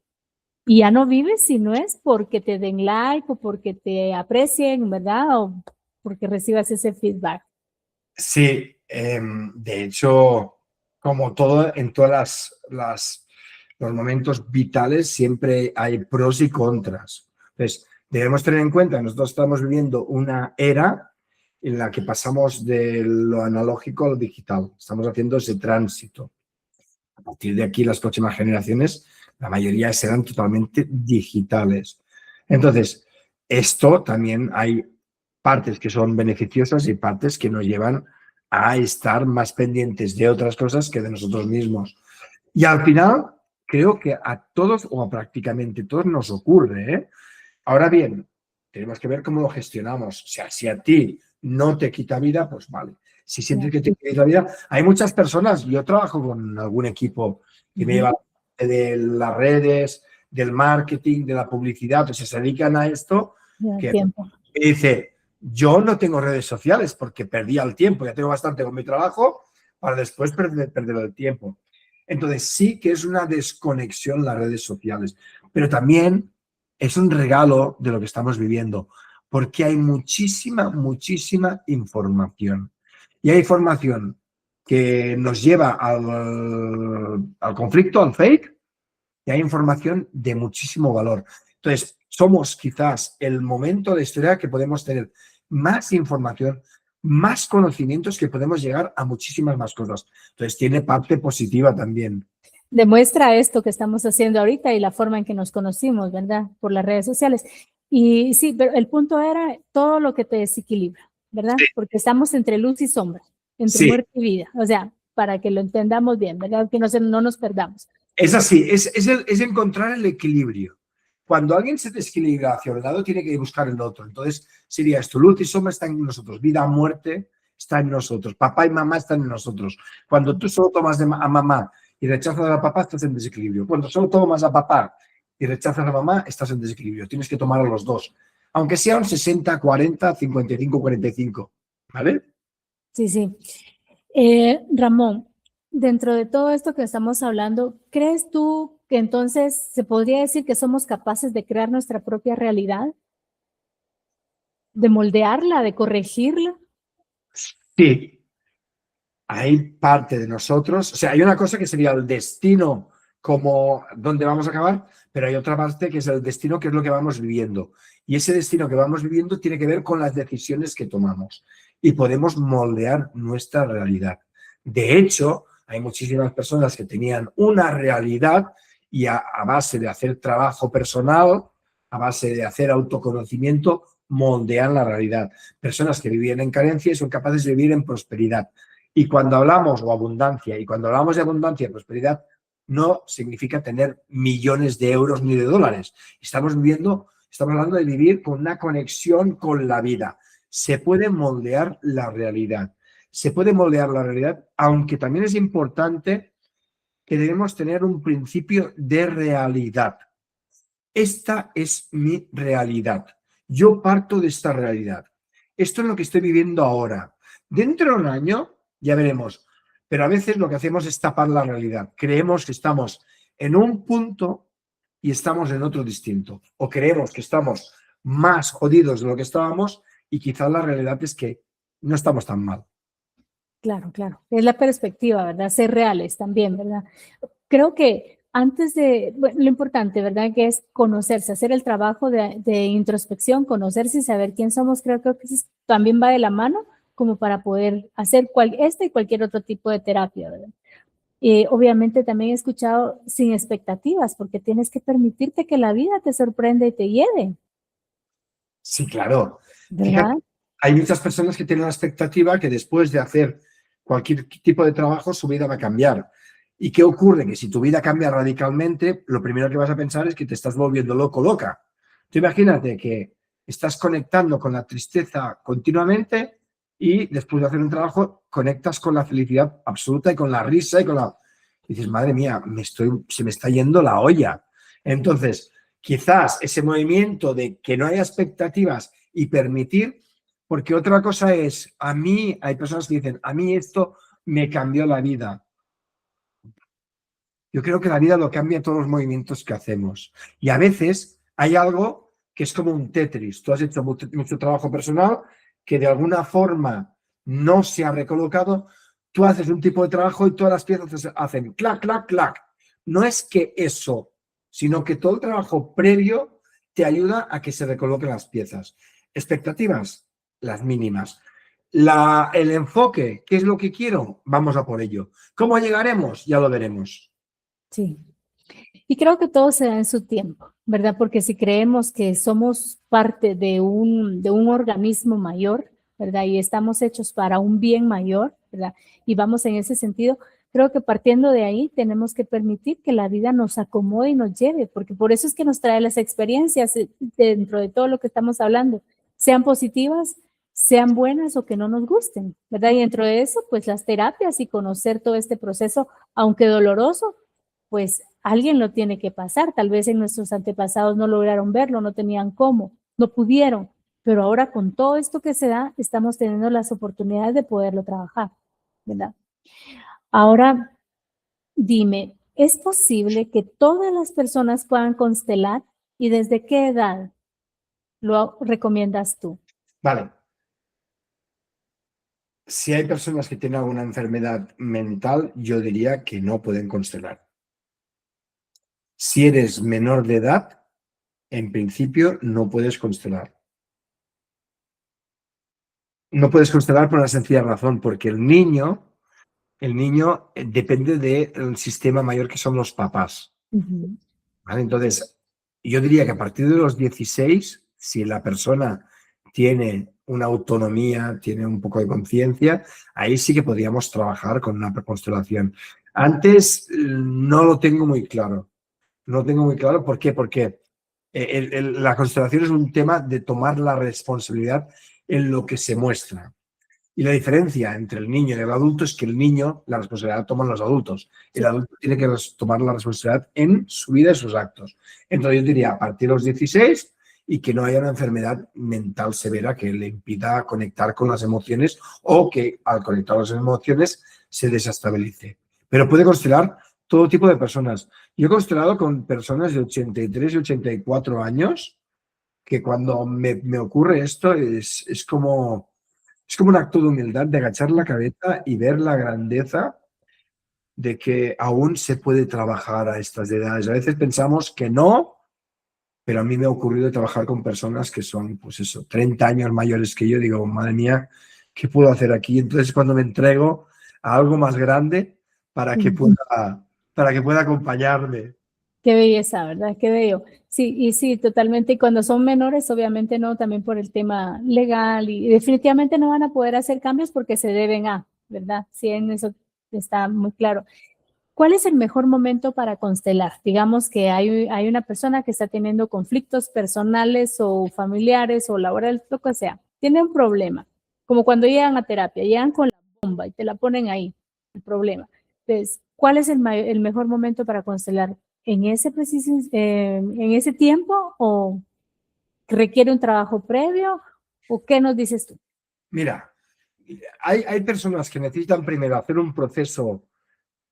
Speaker 1: Y ya no vives si no es porque te den like o porque te aprecien, ¿verdad? O porque recibas ese feedback.
Speaker 2: Sí, de hecho, como todo, en todas los momentos vitales siempre hay pros y contras. Entonces, debemos tener en cuenta que nosotros estamos viviendo una era en la que pasamos de lo analógico a lo digital. Estamos haciendo ese tránsito. A partir de aquí, las próximas generaciones, la mayoría serán totalmente digitales. Entonces, esto también hay partes que son beneficiosas y partes que nos llevan a estar más pendientes de otras cosas que de nosotros mismos. Y al final, creo que a todos o a prácticamente todos nos ocurre, ¿eh? Ahora bien, tenemos que ver cómo lo gestionamos. O sea, si a ti no te quita vida, pues vale. Si sientes que te quita vida, hay muchas personas, yo trabajo con algún equipo que me lleva de las redes, del marketing, de la publicidad, o sea, se dedican a esto, que me dice, yo no tengo redes sociales porque perdía el tiempo, ya tengo bastante con mi trabajo para después perder el tiempo. Entonces sí que es una desconexión las redes sociales, pero también es un regalo de lo que estamos viviendo, porque hay muchísima información. Y hay información que nos lleva al conflicto, al fake, y hay información de muchísimo valor. Entonces, somos quizás el momento de la historia que podemos tener más información, más conocimientos, que podemos llegar a muchísimas más cosas. Entonces, tiene parte positiva también.
Speaker 1: Demuestra esto que estamos haciendo ahorita y la forma en que nos conocimos, ¿verdad? Por las redes sociales. Y sí, pero el punto era todo lo que te desequilibra, ¿verdad?
Speaker 2: Sí.
Speaker 1: Porque estamos entre luz y sombra, entre
Speaker 2: Sí.
Speaker 1: muerte y vida. O sea, para que lo entendamos bien, ¿verdad? Que no nos perdamos.
Speaker 2: Es así, es encontrar el equilibrio. Cuando alguien se desequilibra hacia un lado, tiene que buscar el otro. Entonces, sería esto, luz y sombra están en nosotros, vida, muerte está en nosotros, papá y mamá están en nosotros. Cuando tú solo tomas a mamá y rechazas a papá, estás en desequilibrio. Cuando solo tomas a papá y rechazas a mamá, estás en desequilibrio. Tienes que tomar a los dos, aunque sea un 60, 40, 55, 45, ¿vale?
Speaker 1: Sí, sí. Ramón, dentro de todo esto que estamos hablando, ¿crees tú que entonces se podría decir que somos capaces de crear nuestra propia realidad? ¿De moldearla, de corregirla?
Speaker 2: Sí, hay parte de nosotros, o sea, hay una cosa que sería el destino, como dónde vamos a acabar, pero hay otra parte que es el destino, que es lo que vamos viviendo. Y ese destino que vamos viviendo tiene que ver con las decisiones que tomamos y podemos moldear nuestra realidad. De hecho, hay muchísimas personas que tenían una realidad y a base de hacer trabajo personal, a base de hacer autoconocimiento, moldean la realidad. Personas que vivían en carencia y son capaces de vivir en prosperidad. Y cuando hablamos, o abundancia, y cuando hablamos de abundancia y prosperidad, no significa tener millones de euros ni de dólares. Estamos hablando de vivir con una conexión con la vida. Se puede moldear la realidad. Se puede moldear la realidad, aunque también es importante que debemos tener un principio de realidad. Esta es mi realidad. Yo parto de esta realidad. Esto es lo que estoy viviendo ahora. Dentro de un año ya veremos. Pero a veces lo que hacemos es tapar la realidad. Creemos que estamos en un punto y estamos en otro distinto. O creemos que estamos más jodidos de lo que estábamos y quizás la realidad es que no estamos tan mal.
Speaker 1: Claro, claro. Es la perspectiva, ¿verdad? Ser reales también, ¿verdad? Creo que antes bueno, lo importante, ¿verdad? Que es conocerse, hacer el trabajo de introspección, conocerse y saber quién somos. Creo que eso también va de la mano como para poder hacer y cualquier otro tipo de terapia, ¿verdad? Obviamente también he escuchado sin expectativas, porque tienes que permitirte que la vida te sorprenda y te lleve.
Speaker 2: Sí, claro.
Speaker 1: ¿Verdad?
Speaker 2: Fíjate, hay muchas personas que tienen la expectativa que después de hacer cualquier tipo de trabajo su vida va a cambiar. ¿Y qué ocurre? Que si tu vida cambia radicalmente, lo primero que vas a pensar es que te estás volviendo loco, loca. Tú imagínate que estás conectando con la tristeza continuamente y después de hacer un trabajo conectas con la felicidad absoluta y con la risa y con la... Y dices, madre mía, se me está yendo la olla. Entonces, quizás ese movimiento de que no haya expectativas y permitir, porque otra cosa es, hay personas que dicen, a mí esto me cambió la vida. Yo creo que la vida lo cambia todos los movimientos que hacemos. Y a veces hay algo que es como un Tetris. Tú has hecho mucho trabajo personal que de alguna forma no se ha recolocado. Tú haces un tipo de trabajo y todas las piezas hacen clac, clac, clac. No es que eso, sino que todo el trabajo previo te ayuda a que se recoloquen las piezas. Expectativas, las mínimas. El enfoque, ¿qué es lo que quiero? Vamos a por ello. ¿Cómo llegaremos? Ya lo veremos.
Speaker 1: Sí. Y creo que todo se da en su tiempo, ¿verdad? Porque si creemos que somos parte de un organismo mayor, ¿verdad? Y estamos hechos para un bien mayor, ¿verdad? Y vamos en ese sentido, creo que partiendo de ahí tenemos que permitir que la vida nos acomode y nos lleve, porque por eso es que nos trae las experiencias dentro de todo lo que estamos hablando, sean positivas, sean buenas o que no nos gusten, ¿verdad? Y dentro de eso, pues las terapias y conocer todo este proceso, aunque doloroso, pues alguien lo tiene que pasar. Tal vez en nuestros antepasados no lograron verlo, no tenían cómo, no pudieron, pero ahora con todo esto que se da, estamos teniendo las oportunidades de poderlo trabajar, ¿verdad? Ahora, dime, ¿es posible que todas las personas puedan constelar y desde qué edad lo recomiendas tú?
Speaker 2: Vale. Si hay personas que tienen alguna enfermedad mental, yo diría que no pueden constelar. Si eres menor de edad, en principio no puedes constelar. No puedes constelar por una sencilla razón, porque el niño depende del sistema mayor que son los papás.
Speaker 1: Uh-huh.
Speaker 2: ¿Vale? Entonces, yo diría que a partir de los 16, si la persona tiene una autonomía, tiene un poco de conciencia, ahí sí que podríamos trabajar con una constelación. Antes no lo tengo muy claro. No lo tengo muy claro. ¿Por qué? Porque la constelación es un tema de tomar la responsabilidad en lo que se muestra. Y la diferencia entre el niño y el adulto es que el niño, la responsabilidad la toman los adultos. El adulto tiene que tomar la responsabilidad en su vida y sus actos. Entonces yo diría a partir de los 16 y que no haya una enfermedad mental severa que le impida conectar con las emociones o que al conectar las emociones se desestabilice. Pero puede constelar todo tipo de personas. Yo he constelado con personas de 83 y 84 años que cuando me ocurre esto es como un acto de humildad, de agachar la cabeza y ver la grandeza de que aún se puede trabajar a estas edades. A veces pensamos que no, pero a mí me ha ocurrido trabajar con personas que son, pues eso, 30 años mayores que yo. Digo, madre mía, ¿qué puedo hacer aquí? Entonces cuando me entrego a algo más grande para que pueda acompañarme.
Speaker 1: Qué belleza, ¿verdad? Qué bello. Sí, y sí, totalmente. Y cuando son menores, obviamente no, también por el tema legal y definitivamente no van a poder hacer cambios porque se deben a, ¿verdad? Sí, en eso está muy claro. ¿Cuál es el mejor momento para constelar? Digamos que hay una persona que está teniendo conflictos personales o familiares o laborales, lo que sea. Tiene un problema, como cuando llegan a terapia, llegan con la bomba y te la ponen ahí, el problema. Entonces, ¿cuál es el mejor momento para constelar? ¿En ese, en ese tiempo o requiere un trabajo previo? ¿O qué nos dices tú?
Speaker 2: Mira, hay personas que necesitan primero hacer un proceso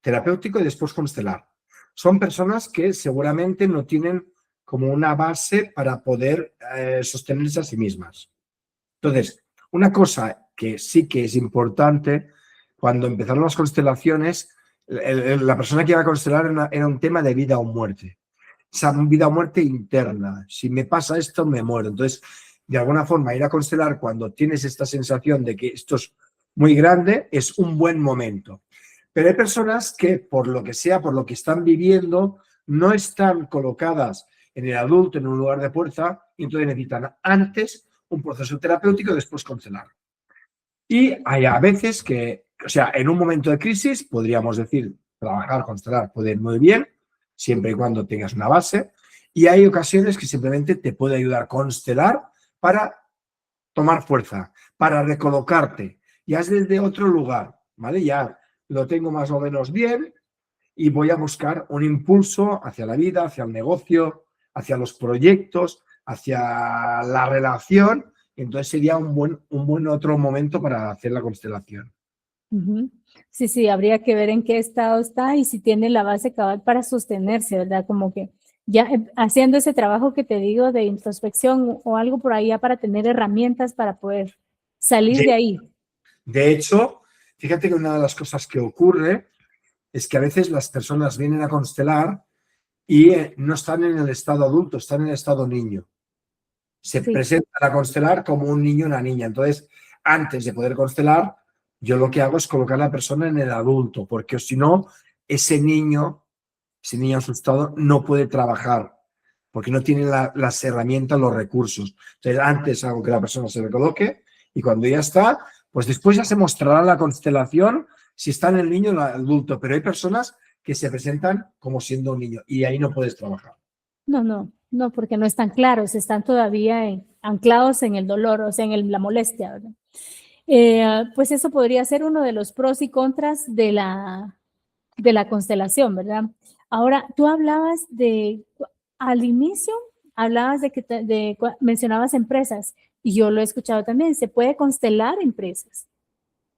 Speaker 2: terapéutico y después constelar. Son personas que seguramente no tienen como una base para poder sostenerse a sí mismas. Entonces, una cosa que sí que es importante, cuando empezaron las constelaciones, la persona que iba a constelar era un tema de vida o muerte. Esa vida o muerte interna. Si me pasa esto, me muero. Entonces, de alguna forma, ir a constelar cuando tienes esta sensación de que esto es muy grande, es un buen momento. Pero hay personas que, por lo que sea, por lo que están viviendo, no están colocadas en el adulto, en un lugar de fuerza, y entonces necesitan antes un proceso terapéutico y después constelar. Y hay a veces que, o sea, en un momento de crisis, podríamos decir, trabajar, constelar, puede ir muy bien, siempre y cuando tengas una base. Y hay ocasiones que simplemente te puede ayudar a constelar para tomar fuerza, para recolocarte. Ya es desde otro lugar, ¿vale? Ya lo tengo más o menos bien y voy a buscar un impulso hacia la vida, hacia el negocio, hacia los proyectos, hacia la relación. Entonces sería un buen otro momento para hacer la constelación.
Speaker 1: Ujú. Sí, sí, habría que ver en qué estado está y si tiene la base cabal para sostenerse, ¿verdad? Como que ya haciendo ese trabajo que te digo de introspección o algo por ahí ya para tener herramientas para poder salir de ahí.
Speaker 2: De hecho, fíjate que una de las cosas que ocurre es que a veces las personas vienen a constelar y no están en el estado adulto, están en el estado niño. Se
Speaker 1: Sí.
Speaker 2: presentan a constelar como un niño o una niña. Entonces, antes de poder constelar, yo lo que hago es colocar a la persona en el adulto, porque si no, ese niño asustado no puede trabajar, porque no tiene las herramientas, los recursos. Entonces, antes hago que la persona se recoloque y cuando ya está, pues después ya se mostrará la constelación si está en el niño o el adulto, pero hay personas que se presentan como siendo un niño y ahí no puedes trabajar.
Speaker 1: No, no, no, porque no están claros, están todavía anclados en el dolor, o sea, en la molestia, ¿verdad? Pues eso podría ser uno de los pros y contras de la constelación, ¿verdad? Ahora, tú hablabas al inicio, hablabas de que mencionabas empresas, y yo lo he escuchado también, se puede constelar empresas,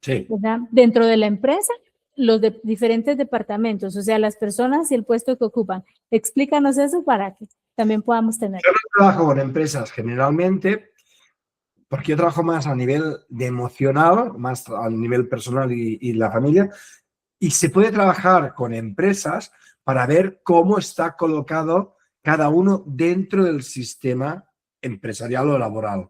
Speaker 2: Sí.
Speaker 1: ¿verdad? Dentro de la empresa, los diferentes departamentos, o sea, las personas y el puesto que ocupan. Explícanos eso para que también podamos tener.
Speaker 2: Yo no trabajo con empresas generalmente porque yo trabajo más a nivel de emocional, más a nivel personal y la familia, y se puede trabajar con empresas para ver cómo está colocado cada uno dentro del sistema empresarial o laboral.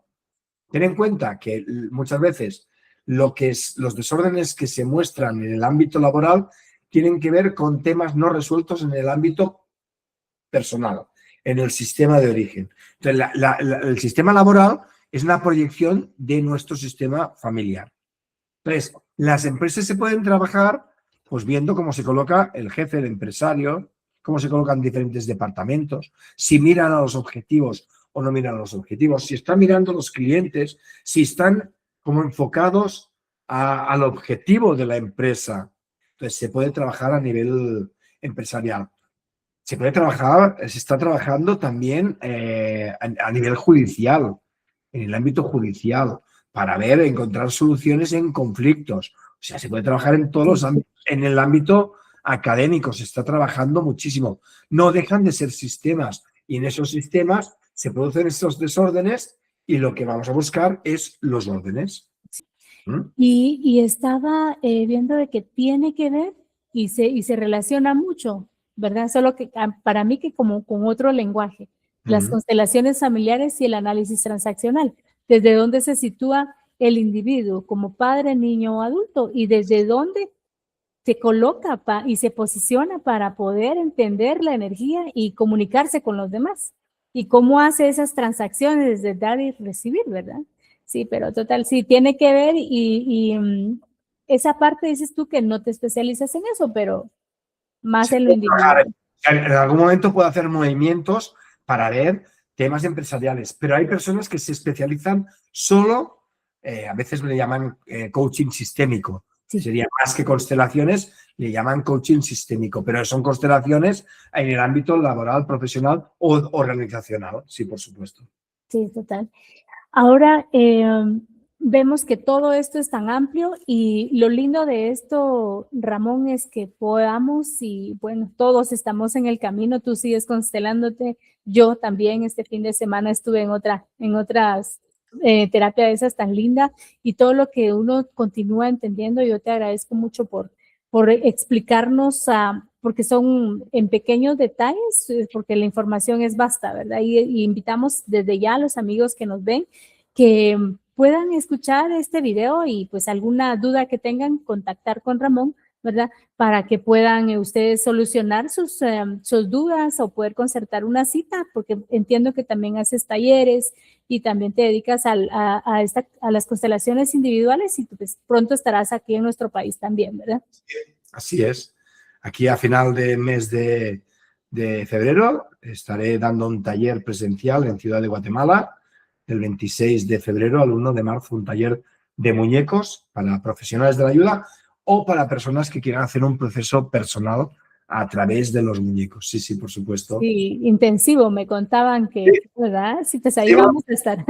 Speaker 2: Ten en cuenta que muchas veces los desórdenes que se muestran en el ámbito laboral tienen que ver con temas no resueltos en el ámbito personal, en el sistema de origen. Entonces, el sistema laboral es una proyección de nuestro sistema familiar. Entonces, las empresas se pueden trabajar pues viendo cómo se coloca el jefe, el empresario, cómo se colocan diferentes departamentos, si miran a los objetivos o no miran a los objetivos, si están mirando a los clientes, si están como enfocados al objetivo de la empresa. Entonces, se puede trabajar a nivel empresarial. Se puede trabajar, se está trabajando también a nivel judicial, en el ámbito judicial, para ver, encontrar soluciones en conflictos. O sea, se puede trabajar en todos los
Speaker 1: Sí.
Speaker 2: ámbitos. En el ámbito académico se está trabajando muchísimo. No dejan de ser sistemas y en esos sistemas se producen estos desórdenes y lo que vamos a buscar es los órdenes. ¿Mm?
Speaker 1: Y estaba viendo de que tiene que ver y se relaciona mucho, ¿verdad? Solo que para mí que como con otro lenguaje, las
Speaker 2: Mm.
Speaker 1: constelaciones familiares y el análisis transaccional, desde dónde se sitúa el individuo como padre, niño o adulto y desde dónde se coloca y se posiciona para poder entender la energía y comunicarse con los demás. Y cómo hace esas transacciones de dar y recibir, ¿verdad? Sí, pero total, sí, tiene que ver esa parte dices tú que no te especializas en eso, pero más
Speaker 2: Sí,
Speaker 1: en lo individual.
Speaker 2: en algún momento puedo hacer movimientos para ver temas empresariales, pero hay personas que se especializan solo, a veces le llaman coaching sistémico.
Speaker 1: Sí.
Speaker 2: Sería más que constelaciones, le llaman coaching sistémico, pero son constelaciones en el ámbito laboral, profesional o organizacional, sí, por supuesto.
Speaker 1: Sí, total. Ahora vemos que todo esto es tan amplio y lo lindo de esto, Ramón, es que podamos y bueno, todos estamos en el camino, tú sigues constelándote, yo también este fin de semana estuve en otras terapia de esas tan linda y todo lo que uno continúa entendiendo, yo te agradezco mucho por explicarnos, porque son en pequeños detalles, porque la información es vasta, ¿verdad? Y invitamos desde ya a los amigos que nos ven que puedan escuchar este video y pues alguna duda que tengan, contactar con Ramón, ¿verdad? Para que puedan ustedes solucionar sus dudas o poder concertar una cita, porque entiendo que también haces talleres y también te dedicas a las constelaciones individuales y pues pronto estarás aquí en nuestro país también, ¿verdad?
Speaker 2: Así es. Aquí a final de mes de febrero estaré dando un taller presencial en Ciudad de Guatemala, del 26 de febrero al 1 de marzo, un taller de muñecos para profesionales de la ayuda o para personas que quieran hacer un proceso personal a través de los muñecos. Sí, sí, por supuesto.
Speaker 1: Sí, intensivo, me contaban que,
Speaker 2: Sí.
Speaker 1: ¿verdad? Sí, pues ahí
Speaker 2: Sí,
Speaker 1: vamos a estar.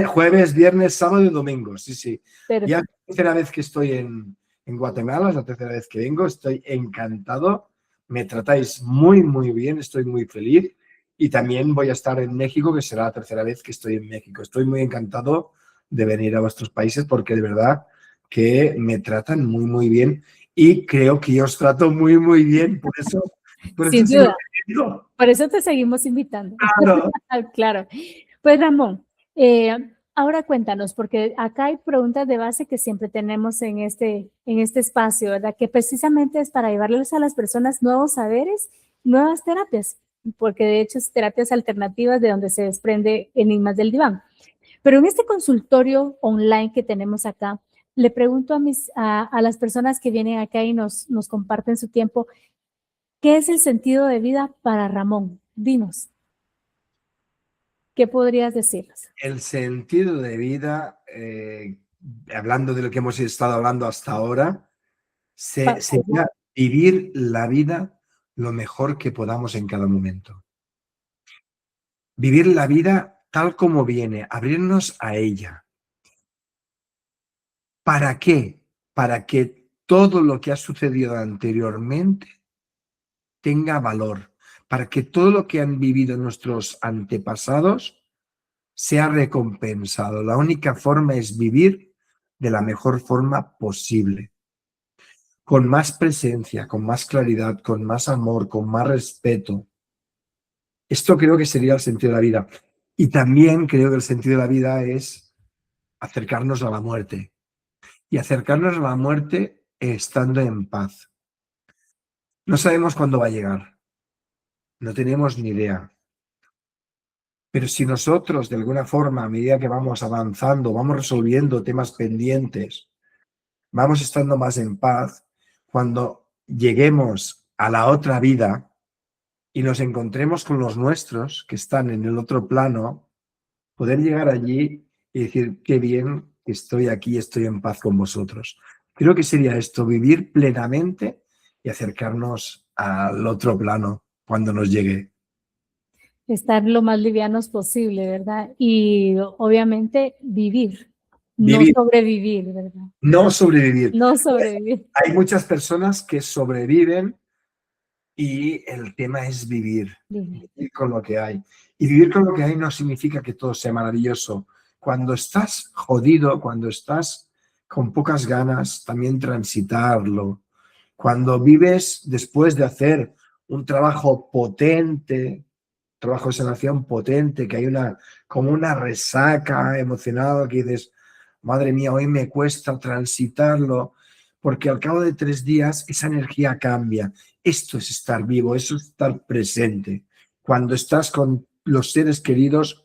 Speaker 2: Jueves, viernes, sábado y domingo. Sí, sí. Ya es
Speaker 1: Perfecto.
Speaker 2: la tercera vez que estoy en Guatemala, es la tercera vez que vengo. Estoy encantado. Me tratáis muy, muy bien. Estoy muy feliz. Y también voy a estar en México, que será la tercera vez que estoy en México. Estoy muy encantado de venir a vuestros países porque de verdad que me tratan muy, muy bien. Y creo que yo os trato muy, muy bien. Por eso
Speaker 1: Sin
Speaker 2: sigo
Speaker 1: duda.
Speaker 2: viniendo.
Speaker 1: Por eso te seguimos invitando.
Speaker 2: Claro.
Speaker 1: Claro. Pues Ramón, ahora cuéntanos, porque acá hay preguntas de base que siempre tenemos en este espacio, ¿verdad? Que precisamente es para llevarles a las personas nuevos saberes, nuevas terapias, porque de hecho es terapias alternativas de donde se desprende Enigmas del Diván. Pero en este consultorio online que tenemos acá, le pregunto a las personas que vienen acá y nos comparten su tiempo, ¿qué es el sentido de vida para Ramón? Dinos, ¿qué podrías decirnos?
Speaker 2: El sentido de vida, hablando de lo que hemos estado hablando hasta ahora, sería vivir la vida lo mejor que podamos en cada momento. Vivir la vida tal como viene, abrirnos a ella. ¿Para qué? Para que todo lo que ha sucedido anteriormente tenga valor, para que todo lo que han vivido nuestros antepasados sea recompensado. La única forma es vivir de la mejor forma posible, con más presencia, con más claridad, con más amor, con más respeto. Esto creo que sería el sentido de la vida. Y también creo que el sentido de la vida es acercarnos a la muerte. Y acercarnos a la muerte estando en paz. No sabemos cuándo va a llegar. No tenemos ni idea. Pero si nosotros, de alguna forma, a medida que vamos avanzando, vamos resolviendo temas pendientes, vamos estando más en paz, cuando lleguemos a la otra vida y nos encontremos con los nuestros que están en el otro plano, poder llegar allí y decir, qué bien que estoy aquí, estoy en paz con vosotros. Creo que sería esto, vivir plenamente y acercarnos al otro plano cuando nos llegue.
Speaker 1: Estar lo más livianos posible, ¿verdad? Y obviamente vivir, no
Speaker 2: Vivir,
Speaker 1: sobrevivir, ¿verdad?
Speaker 2: no sobrevivir.
Speaker 1: No sobrevivir.
Speaker 2: Hay muchas personas que sobreviven y el tema es vivir,
Speaker 1: Vivir.
Speaker 2: vivir con lo que hay. Y vivir con lo que hay no significa que todo sea maravilloso. Cuando estás jodido, cuando estás con pocas ganas, también transitarlo. Cuando vives después de hacer un trabajo potente, trabajo de sanación potente, que hay como una resaca emocional que dices, madre mía, hoy me cuesta transitarlo. porque al cabo de 3 días esa energía cambia. Esto es estar vivo, eso es estar presente. Cuando estás con los seres queridos,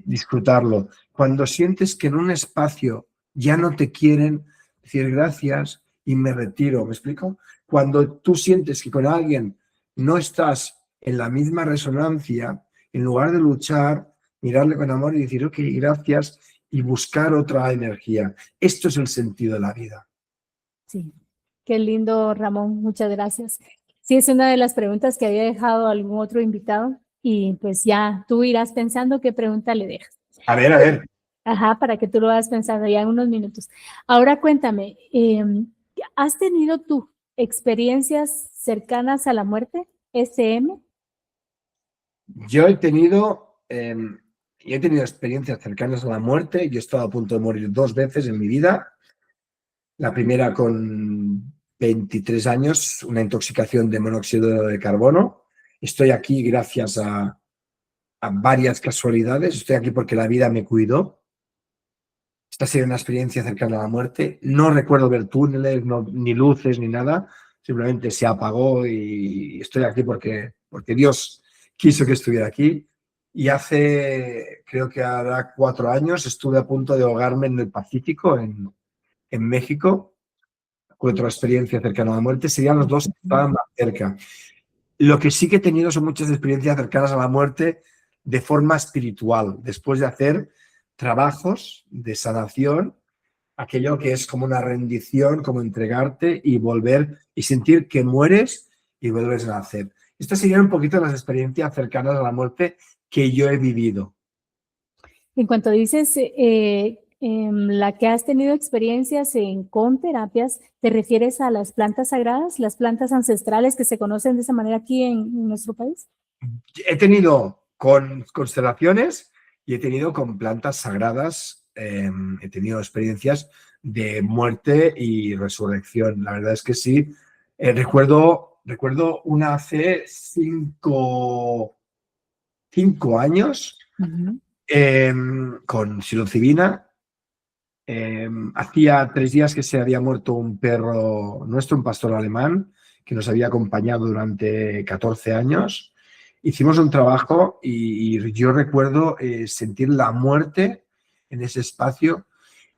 Speaker 2: disfrutarlo. Cuando sientes que en un espacio ya no te quieren, decir gracias y me retiro, ¿me explico? Cuando tú sientes que con alguien no estás en la misma resonancia, en lugar de luchar, mirarle con amor y decir, ok, gracias, y buscar otra energía. Esto es el sentido de la vida.
Speaker 1: Sí, qué lindo, Ramón, muchas gracias. Sí, es una de las preguntas que había dejado algún otro invitado y pues ya tú irás pensando qué pregunta le dejas.
Speaker 2: A ver, a ver.
Speaker 1: Ajá, para que tú lo vayas pensando ya en unos minutos. Ahora cuéntame, ¿has tenido tú experiencias cercanas a la muerte, SM?
Speaker 2: Yo he tenido experiencias cercanas a la muerte. Yo he estado a punto de morir 2 veces en mi vida. La primera con 23 años, una intoxicación de monóxido de carbono. Estoy aquí gracias a varias casualidades. Estoy aquí porque la vida me cuidó. Esta ha sido una experiencia cercana a la muerte. No recuerdo ver túneles, ni luces, ni nada. Simplemente se apagó y estoy aquí porque Dios quiso que estuviera aquí. Y hace, creo que hará 4 años, estuve a punto de ahogarme en el Pacífico, en México. Otra experiencia cercana a la muerte. Serían los dos que estaban más cerca. Lo que sí que he tenido son muchas experiencias cercanas a la muerte de forma espiritual, después de hacer trabajos de sanación, aquello que es como una rendición, como entregarte y volver y sentir que mueres y vuelves a nacer. Estas serían un poquito las experiencias cercanas a la muerte que yo he vivido.
Speaker 1: En cuanto dices la que has tenido experiencias con terapias, ¿te refieres a las plantas sagradas, las plantas ancestrales que se conocen de esa manera aquí en nuestro país?
Speaker 2: He tenido con constelaciones y he tenido con plantas sagradas. He tenido experiencias de muerte y resurrección. La verdad es que sí. Recuerdo una hace 5 años con psilocibina. Hacía 3 días que se había muerto un perro nuestro, un pastor alemán, que nos había acompañado durante 14 años. Hicimos un trabajo y yo recuerdo sentir la muerte en ese espacio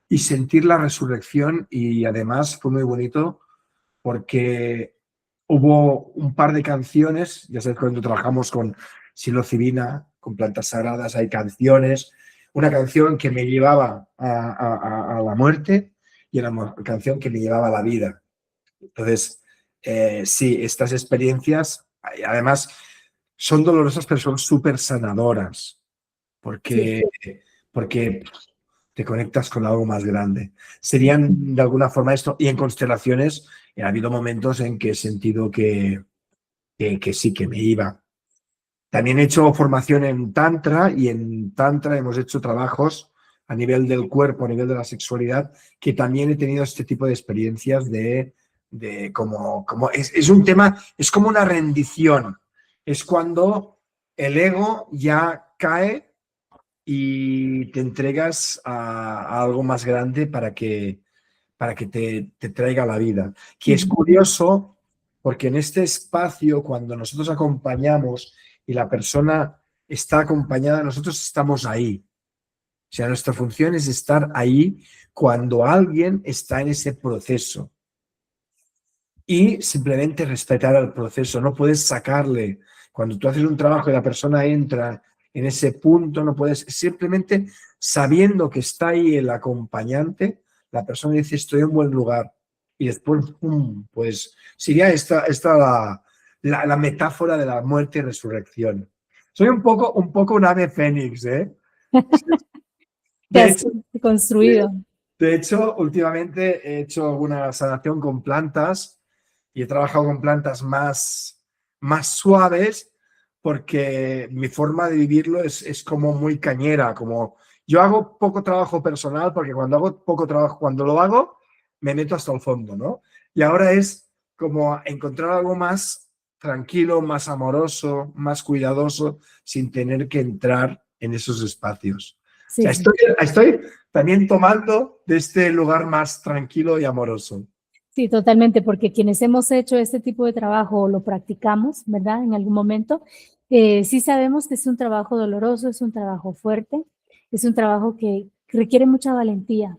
Speaker 2: y sentir la resurrección, y además fue muy bonito porque hubo un par de canciones. Ya sabes, cuando trabajamos con psilocibina, con plantas sagradas, hay canciones. Una canción que me llevaba a la muerte y una canción que me llevaba a la vida. Entonces, sí, estas experiencias, además, son dolorosas, pero son súper sanadoras,
Speaker 1: Sí.
Speaker 2: porque te conectas con algo más grande. Serían de alguna forma esto. Y en constelaciones ha habido momentos en que he sentido que sí, que me iba. También he hecho formación en Tantra, y en Tantra hemos hecho trabajos a nivel del cuerpo, a nivel de la sexualidad, que también he tenido este tipo de experiencias de como es un tema, es como una rendición. Es cuando el ego ya cae y te entregas a algo más grande para que te traiga la vida. Que es curioso porque en este espacio, cuando nosotros acompañamos y la persona está acompañada, nosotros estamos ahí. O sea, nuestra función es estar ahí cuando alguien está en ese proceso. Y simplemente respetar el proceso. No puedes sacarle. Cuando tú haces un trabajo y la persona entra en ese punto, no puedes, simplemente sabiendo que está ahí el acompañante, la persona dice, estoy en buen lugar. Y después, ¡pum! Pues sería esta la metáfora de la muerte y resurrección. Soy un poco un ave fénix, ¿eh?
Speaker 1: Te
Speaker 2: De
Speaker 1: has
Speaker 2: hecho,
Speaker 1: construido.
Speaker 2: últimamente he hecho alguna sanación con plantas y he trabajado con plantas más suaves, porque mi forma de vivirlo es como muy cañera. Como yo hago poco trabajo personal, porque cuando hago poco trabajo, cuando lo hago, me meto hasta el fondo, ¿no? Y ahora es como encontrar algo más tranquilo, más amoroso, más cuidadoso, sin tener que entrar en esos espacios. O sea,
Speaker 1: Sí, sí.
Speaker 2: estoy también tomando de este lugar más tranquilo y amoroso.
Speaker 1: Sí, totalmente, porque quienes hemos hecho este tipo de trabajo o lo practicamos, ¿verdad? En algún momento, sí sabemos que es un trabajo doloroso, es un trabajo fuerte, es un trabajo que requiere mucha valentía,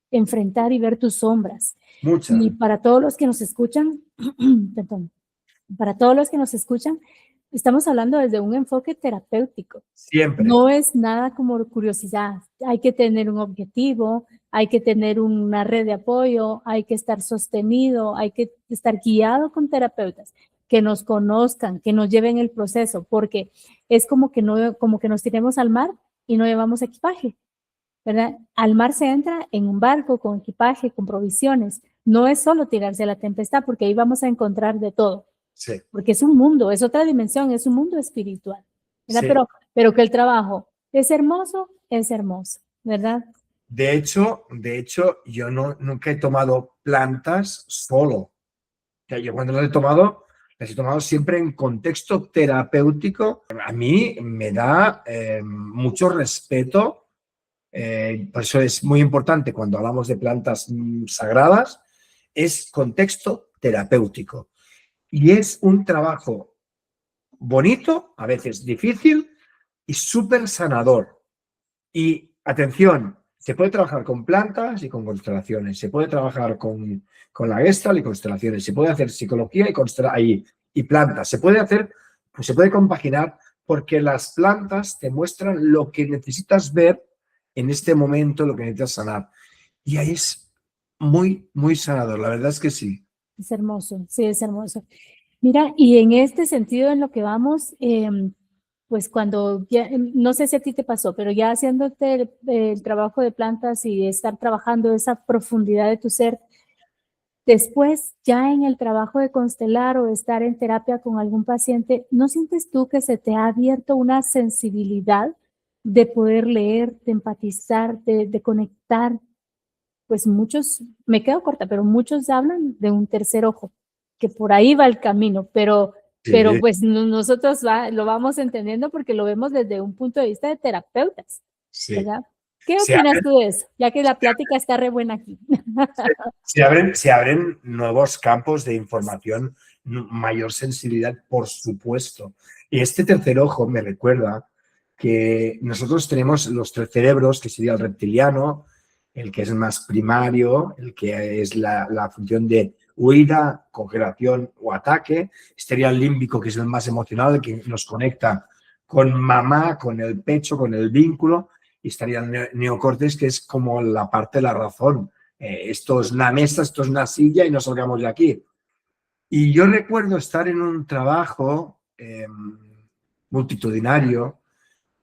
Speaker 1: enfrentar y ver tus sombras. Y
Speaker 2: Mucha.
Speaker 1: para todos los que nos escuchan, perdón, para todos los que nos escuchan, estamos hablando desde un enfoque terapéutico.
Speaker 2: Siempre.
Speaker 1: No es nada como curiosidad. Hay que tener un objetivo, hay que tener una red de apoyo, hay que estar sostenido, hay que estar guiado con terapeutas que nos conozcan, que nos lleven el proceso, porque es como que no, como que nos tiremos al mar y no llevamos equipaje, ¿verdad? Al mar se entra en un barco con equipaje, con provisiones. No es solo tirarse a la tempestad, porque ahí vamos a encontrar de todo,
Speaker 2: Sí,
Speaker 1: porque es un mundo, es otra dimensión, es un mundo espiritual, ¿verdad?
Speaker 2: sí.
Speaker 1: Pero que el trabajo es hermoso, ¿verdad?
Speaker 2: De hecho, yo nunca he tomado plantas solo. O sea, yo cuando las he tomado siempre en contexto terapéutico. A mí me da mucho respeto. Por eso es muy importante cuando hablamos de plantas sagradas, es contexto terapéutico. Y es un trabajo bonito, a veces difícil y súper sanador. Y atención, se puede trabajar con plantas y con constelaciones, se puede trabajar con la Gestalt y constelaciones, se puede hacer psicología y plantas, se puede hacer, pues se puede compaginar porque las plantas te muestran lo que necesitas ver en este momento, lo que necesitas sanar. Y ahí es muy, muy sanador, la verdad es que sí.
Speaker 1: Es hermoso, sí, es hermoso. Mira, y en este sentido, en lo que vamos, pues cuando ya, no sé si a ti te pasó, pero ya haciéndote el trabajo de plantas y estar trabajando esa profundidad de tu ser, después ya en el trabajo de constelar o estar en terapia con algún paciente, ¿no sientes tú que se te ha abierto una sensibilidad de poder leer, de empatizar, de conectar? Pues muchos, me quedo corta, pero muchos hablan de un tercer ojo, que por ahí va el camino, pero
Speaker 2: Sí,
Speaker 1: pues nosotros lo vamos entendiendo porque lo vemos desde un punto de vista de terapeutas,
Speaker 2: sí.
Speaker 1: ¿verdad? ¿Qué
Speaker 2: Se
Speaker 1: opinas tú de eso? Ya que la plática está re buena aquí.
Speaker 2: Se abren nuevos campos de información, mayor sensibilidad, por supuesto. Y este tercer ojo me recuerda que nosotros tenemos los tres cerebros, que sería el reptiliano, el que es más primario, el que es la función de huida, congelación o ataque. Estaría el límbico, que es el más emocional, el que nos conecta con mamá, con el pecho, con el vínculo. Y estaría el neocortes, que es como la parte de la razón, esto es una mesa, esto es una silla y no salgamos de aquí. Y yo recuerdo estar en un trabajo multitudinario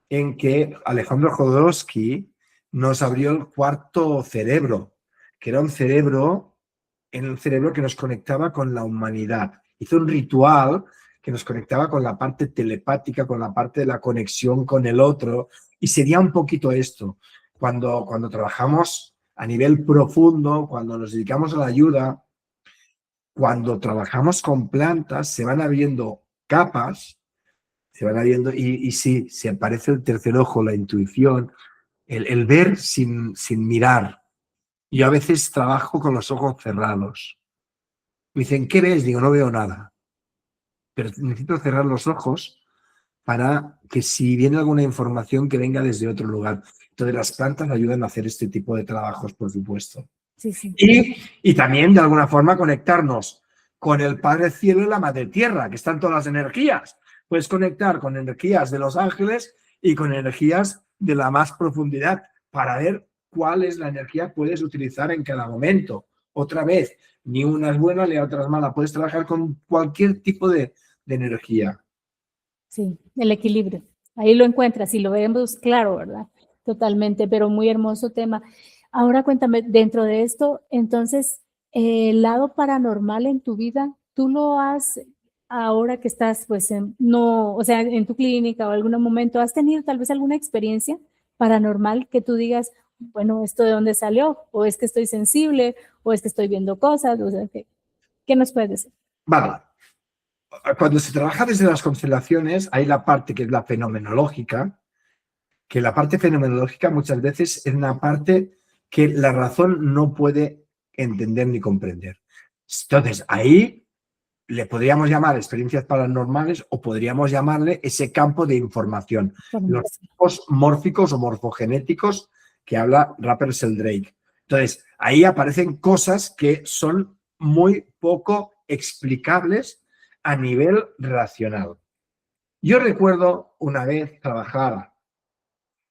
Speaker 2: en que Alejandro Jodorowsky nos abrió el cuarto cerebro, que era un cerebro, en el cerebro que nos conectaba con la humanidad. Hizo un ritual que nos conectaba con la parte telepática, con la parte de la conexión con el otro. Y sería un poquito esto. Cuando trabajamos a nivel profundo, cuando nos dedicamos a la ayuda, cuando trabajamos con plantas, se van abriendo capas, se van abriendo, y sí, se aparece el tercer ojo, la intuición, el ver sin mirar. Yo a veces trabajo con los ojos cerrados. Me dicen, ¿qué ves? Digo, no veo nada. Pero necesito cerrar los ojos para que si viene alguna información que venga desde otro lugar. Entonces las plantas ayudan a hacer este tipo de trabajos, por supuesto.
Speaker 1: Sí, sí,
Speaker 2: Y también de alguna forma conectarnos con el Padre Cielo y la Madre Tierra, que están todas las energías. Puedes conectar con energías de los ángeles y con energías de la más profundidad para ver cuál es la energía que puedes utilizar en cada momento. Otra vez, ni una es buena ni la otra es mala. Puedes trabajar con cualquier tipo de energía.
Speaker 1: sí, el equilibrio. Ahí lo encuentras y lo vemos claro, ¿verdad? Totalmente, pero muy hermoso tema. Ahora cuéntame, dentro de esto, entonces, el lado paranormal en tu vida, ¿tú lo has, ahora que estás, pues, no, o sea, en tu clínica o algún momento, has tenido tal vez alguna experiencia paranormal que tú digas, bueno, ¿esto de dónde salió? ¿O es que estoy sensible? ¿O es que estoy viendo cosas? O sea, ¿qué nos puedes decir?
Speaker 2: Vale. Cuando se trabaja desde las constelaciones, hay la parte que es la fenomenológica, que la parte fenomenológica muchas veces es una parte que la razón no puede entender ni comprender. Entonces, ahí le podríamos llamar experiencias paranormales o podríamos llamarle ese campo de información, los tipos mórficos o morfogenéticos que habla Russell Sheldrake. Entonces, ahí aparecen cosas que son muy poco explicables a nivel racional. Yo recuerdo una vez trabajar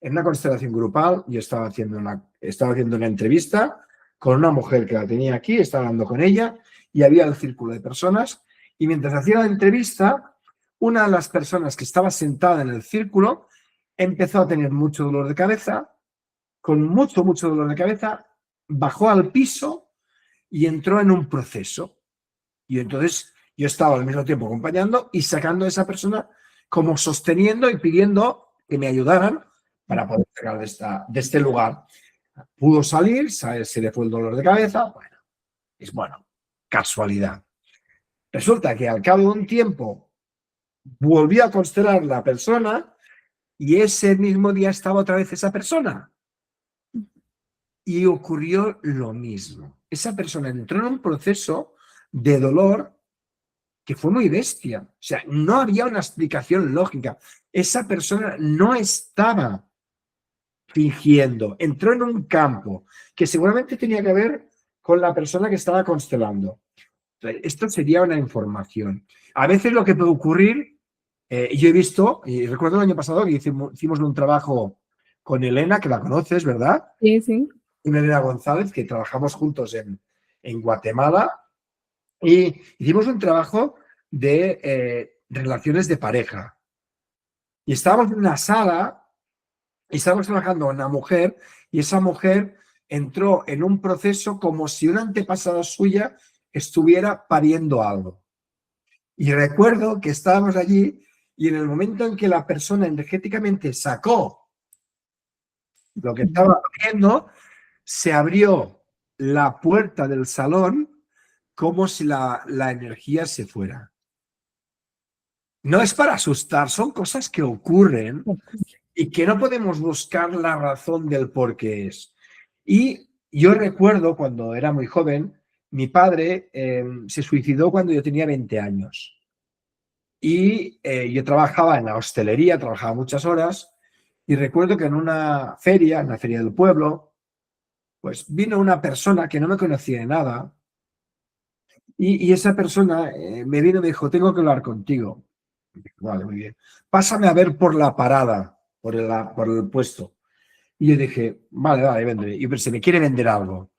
Speaker 2: en una constelación grupal. Yo estaba haciendo una entrevista con una mujer que la tenía aquí, estaba hablando con ella y había el círculo de personas. Y mientras hacía la entrevista, una de las personas que estaba sentada en el círculo empezó a tener mucho dolor de cabeza, con mucho dolor de cabeza, bajó al piso y entró en un proceso. Y entonces yo estaba al mismo tiempo acompañando y sacando a esa persona como sosteniendo y pidiendo que me ayudaran para poder sacar de este lugar. Pudo salir, se le fue el dolor de cabeza. Bueno, casualidad. Resulta que al cabo de un tiempo volvió a constelar la persona y ese mismo día estaba otra vez esa persona. Y ocurrió lo mismo. Esa persona entró en un proceso de dolor que fue muy bestia. O sea, no había una explicación lógica. Esa persona no estaba fingiendo. Entró en un campo que seguramente tenía que ver con la persona que estaba constelando. Entonces, esto sería una información. A veces lo que puede ocurrir, yo he visto, y recuerdo el año pasado que hicimos un trabajo con Elena, que la conoces, ¿verdad?
Speaker 1: Sí, sí.
Speaker 2: Una Elena González, que trabajamos juntos en Guatemala, y hicimos un trabajo de relaciones de pareja. Y estábamos en una sala y estábamos trabajando con una mujer y esa mujer entró en un proceso como si una antepasada suya estuviera pariendo algo. Y recuerdo que estábamos allí y en el momento en que la persona energéticamente sacó lo que estaba haciendo, se abrió la puerta del salón como si la energía se fuera. No es para asustar, son cosas que ocurren y que no podemos buscar la razón del por qué es. Y yo recuerdo cuando era muy joven, mi padre se suicidó cuando yo tenía 20 años. Y yo trabajaba en la hostelería, trabajaba muchas horas, y recuerdo que en una feria del pueblo, pues vino una persona que no me conocía de nada, y esa persona me vino y me dijo, tengo que hablar contigo. Vale, muy bien. Pásame a ver por la parada, por el puesto. Y yo dije, vale, vendré. Y se me quiere vender algo.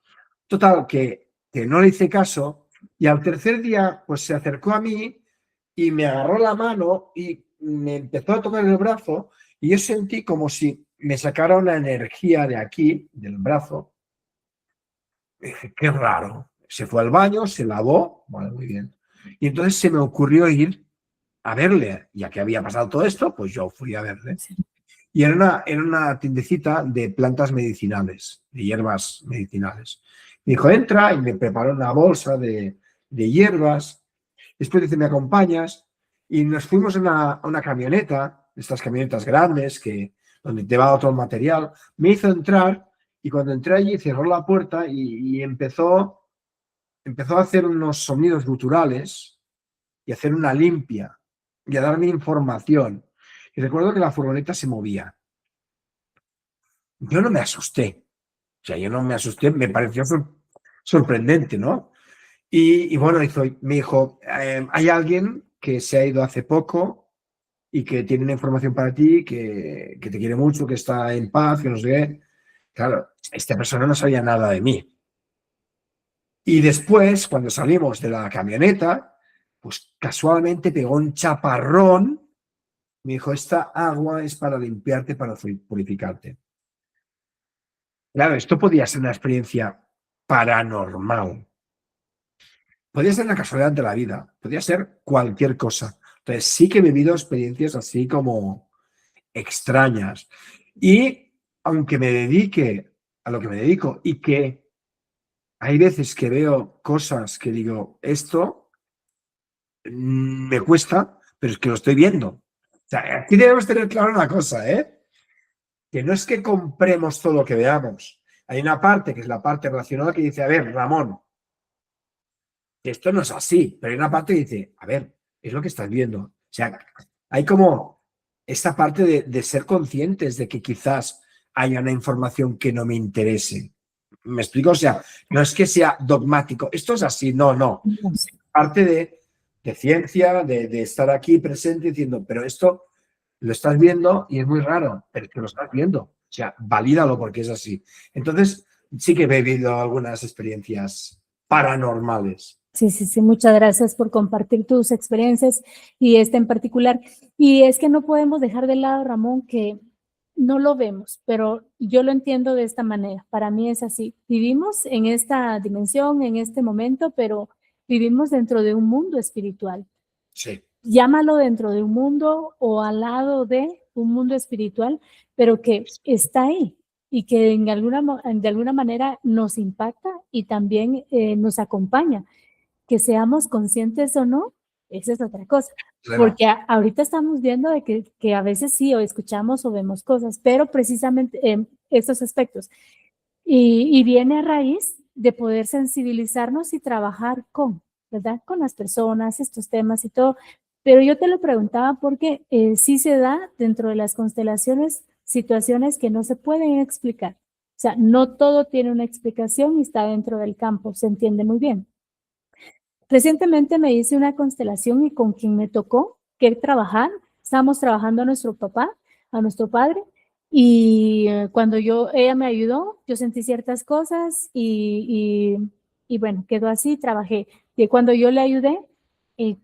Speaker 2: Total, que no le hice caso. Y al tercer día, pues se acercó a mí y me agarró la mano y me empezó a tocar el brazo. Y yo sentí como si me sacara una energía de aquí, del brazo. Y dije, qué raro. Se fue al baño, se lavó. Vale, muy bien. Y entonces se me ocurrió ir a verle, ya que había pasado todo esto, pues yo fui a verle. Y era una tiendecita de plantas medicinales, de hierbas medicinales. Me dijo, entra, y me preparó una bolsa de hierbas. Después dice, ¿me acompañas? Y nos fuimos en una camioneta, estas camionetas grandes, donde te va otro material. Me hizo entrar y cuando entré allí cerró la puerta y empezó a hacer unos sonidos guturales y a hacer una limpia y a darme información. Y recuerdo que la furgoneta se movía. Yo no me asusté. O sea, yo no me asusté, me pareció sorprendente, ¿no? Y bueno, me dijo, hay alguien que se ha ido hace poco y que tiene una información para ti, que te quiere mucho, que está en paz, que no sé qué. Claro, esta persona no sabía nada de mí. Y después, cuando salimos de la camioneta, pues casualmente pegó un chaparrón. Me dijo, esta agua es para limpiarte, para purificarte. Claro, esto podía ser una experiencia paranormal. Podía ser una casualidad de la vida. Podía ser cualquier cosa. Entonces, sí que he vivido experiencias así como extrañas. Y aunque me dedique a lo que me dedico y que hay veces que veo cosas que digo, esto me cuesta, pero es que lo estoy viendo. O sea, aquí debemos tener claro una cosa, ¿eh? que no es que compremos todo lo que veamos. Hay una parte que es la parte relacional que dice, a ver, Ramón, que esto no es así, pero hay una parte que dice, a ver, es lo que estás viendo. O sea, hay como esta parte de ser conscientes de que quizás haya una información que no me interese. ¿Me explico? O sea, no es que sea dogmático, esto es así, no, no.
Speaker 1: No.
Speaker 2: Parte de ciencia, de estar aquí presente diciendo, pero esto lo estás viendo y es muy raro, pero que lo estás viendo. O sea, valídalo porque es así. Entonces, sí que he vivido algunas experiencias paranormales.
Speaker 1: Sí, sí, sí, muchas gracias por compartir tus experiencias y esta en particular. Y es que no podemos dejar de lado, Ramón, que no lo vemos, pero yo lo entiendo de esta manera. Para mí es así. Vivimos en esta dimensión, en este momento, pero vivimos dentro de un mundo espiritual.
Speaker 2: Sí.
Speaker 1: Llámalo dentro de un mundo o al lado de un mundo espiritual, pero que está ahí y que de alguna manera nos impacta y también nos acompaña. Que seamos conscientes o no, esa es otra cosa.
Speaker 2: Bueno,
Speaker 1: Porque ahorita estamos viendo de que a veces sí o escuchamos o vemos cosas, pero precisamente estos aspectos. Y viene a raíz de poder sensibilizarnos y trabajar con, ¿verdad? Con las personas, estos temas y todo. Pero yo te lo preguntaba porque sí se da dentro de las constelaciones situaciones que no se pueden explicar. O sea, no todo tiene una explicación y está dentro del campo, se entiende muy bien. Recientemente me hice una constelación y con quien me tocó que trabajar, estábamos trabajando a nuestro papá, a nuestro padre, y cuando ella me ayudó, yo sentí ciertas cosas y bueno, quedó así, trabajé. Y cuando yo le ayudé, eh,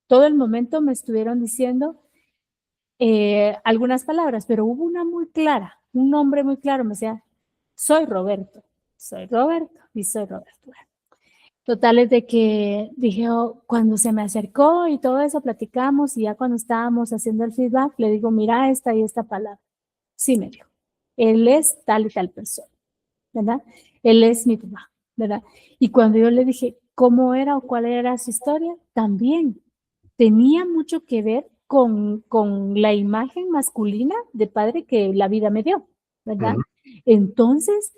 Speaker 1: todo el momento me estuvieron diciendo algunas palabras, pero hubo una muy clara, un nombre muy claro, me decía, soy Roberto y soy Roberto. Totales de que dije, oh, cuando se me acercó y todo eso platicamos y ya cuando estábamos haciendo el feedback, le digo, mira esta y esta palabra. Sí, me dijo, él es tal y tal persona, ¿verdad? Él es mi papá, ¿verdad? Y cuando yo le dije cómo era o cuál era su historia, también tenía mucho que ver con la imagen masculina de padre que la vida me dio, ¿verdad?
Speaker 2: ujú.
Speaker 1: Entonces,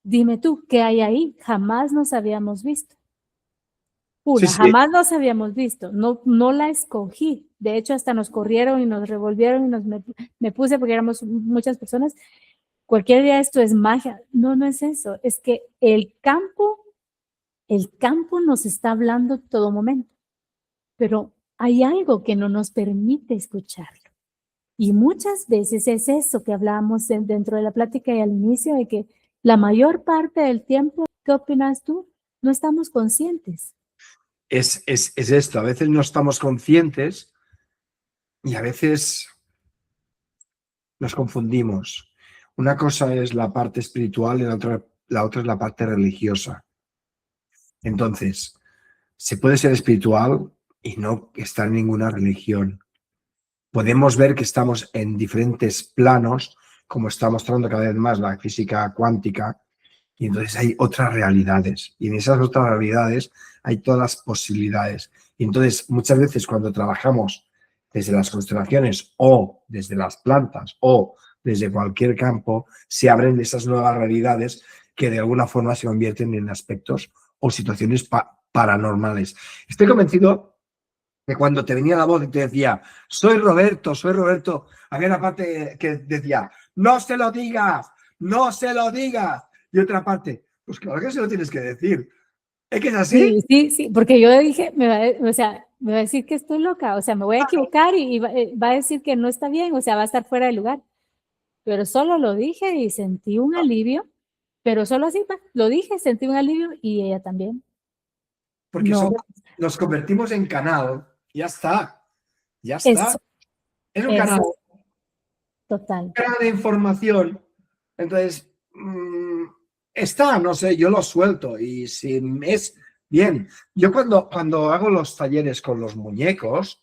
Speaker 1: dime tú, ¿qué hay ahí? Jamás nos habíamos visto.
Speaker 2: Sí,
Speaker 1: Una,
Speaker 2: sí.
Speaker 1: jamás nos habíamos visto, no, no la escogí. De hecho, hasta nos corrieron y nos revolvieron y me puse porque éramos muchas personas. Cualquier día esto es magia. No, no es eso. Es que el campo nos está hablando todo momento, pero hay algo que no nos permite escucharlo. Y muchas veces es eso que hablábamos dentro de la plática y al inicio de que la mayor parte del tiempo, ¿qué opinas tú? No estamos conscientes.
Speaker 2: Es esto, a veces no estamos conscientes y a veces nos confundimos. Una cosa es la parte espiritual y la otra es la parte religiosa. Entonces, se puede ser espiritual y no estar en ninguna religión. Podemos ver que estamos en diferentes planos, como está mostrando cada vez más la física cuántica, y entonces hay otras realidades. Y en esas otras realidades hay todas las posibilidades. Y entonces, muchas veces cuando trabajamos desde las constelaciones o desde las plantas o desde cualquier campo, se abren esas nuevas realidades que de alguna forma se convierten en aspectos o situaciones paranormales. Estoy convencido que cuando te venía la voz y te decía, soy Roberto, había una parte que decía, no se lo digas, no se lo digas. Y otra parte, pues claro que se lo tienes que decir. ¿Es que es así?
Speaker 1: Sí, sí, sí, porque yo dije, o sea, me va a decir que estoy loca, o sea, me voy a equivocar y va a decir que no está bien, o sea, va a estar fuera de lugar. Pero solo lo dije y sentí un alivio, pero solo así, lo dije, sentí un alivio y ella también.
Speaker 2: Porque
Speaker 1: No,
Speaker 2: nos convertimos en canal. Ya está, ya está.
Speaker 1: eso,
Speaker 2: Es un canal,
Speaker 1: eso es total.
Speaker 2: de información. Entonces, está, no sé, yo lo suelto. Y si es bien, yo cuando hago los talleres con los muñecos,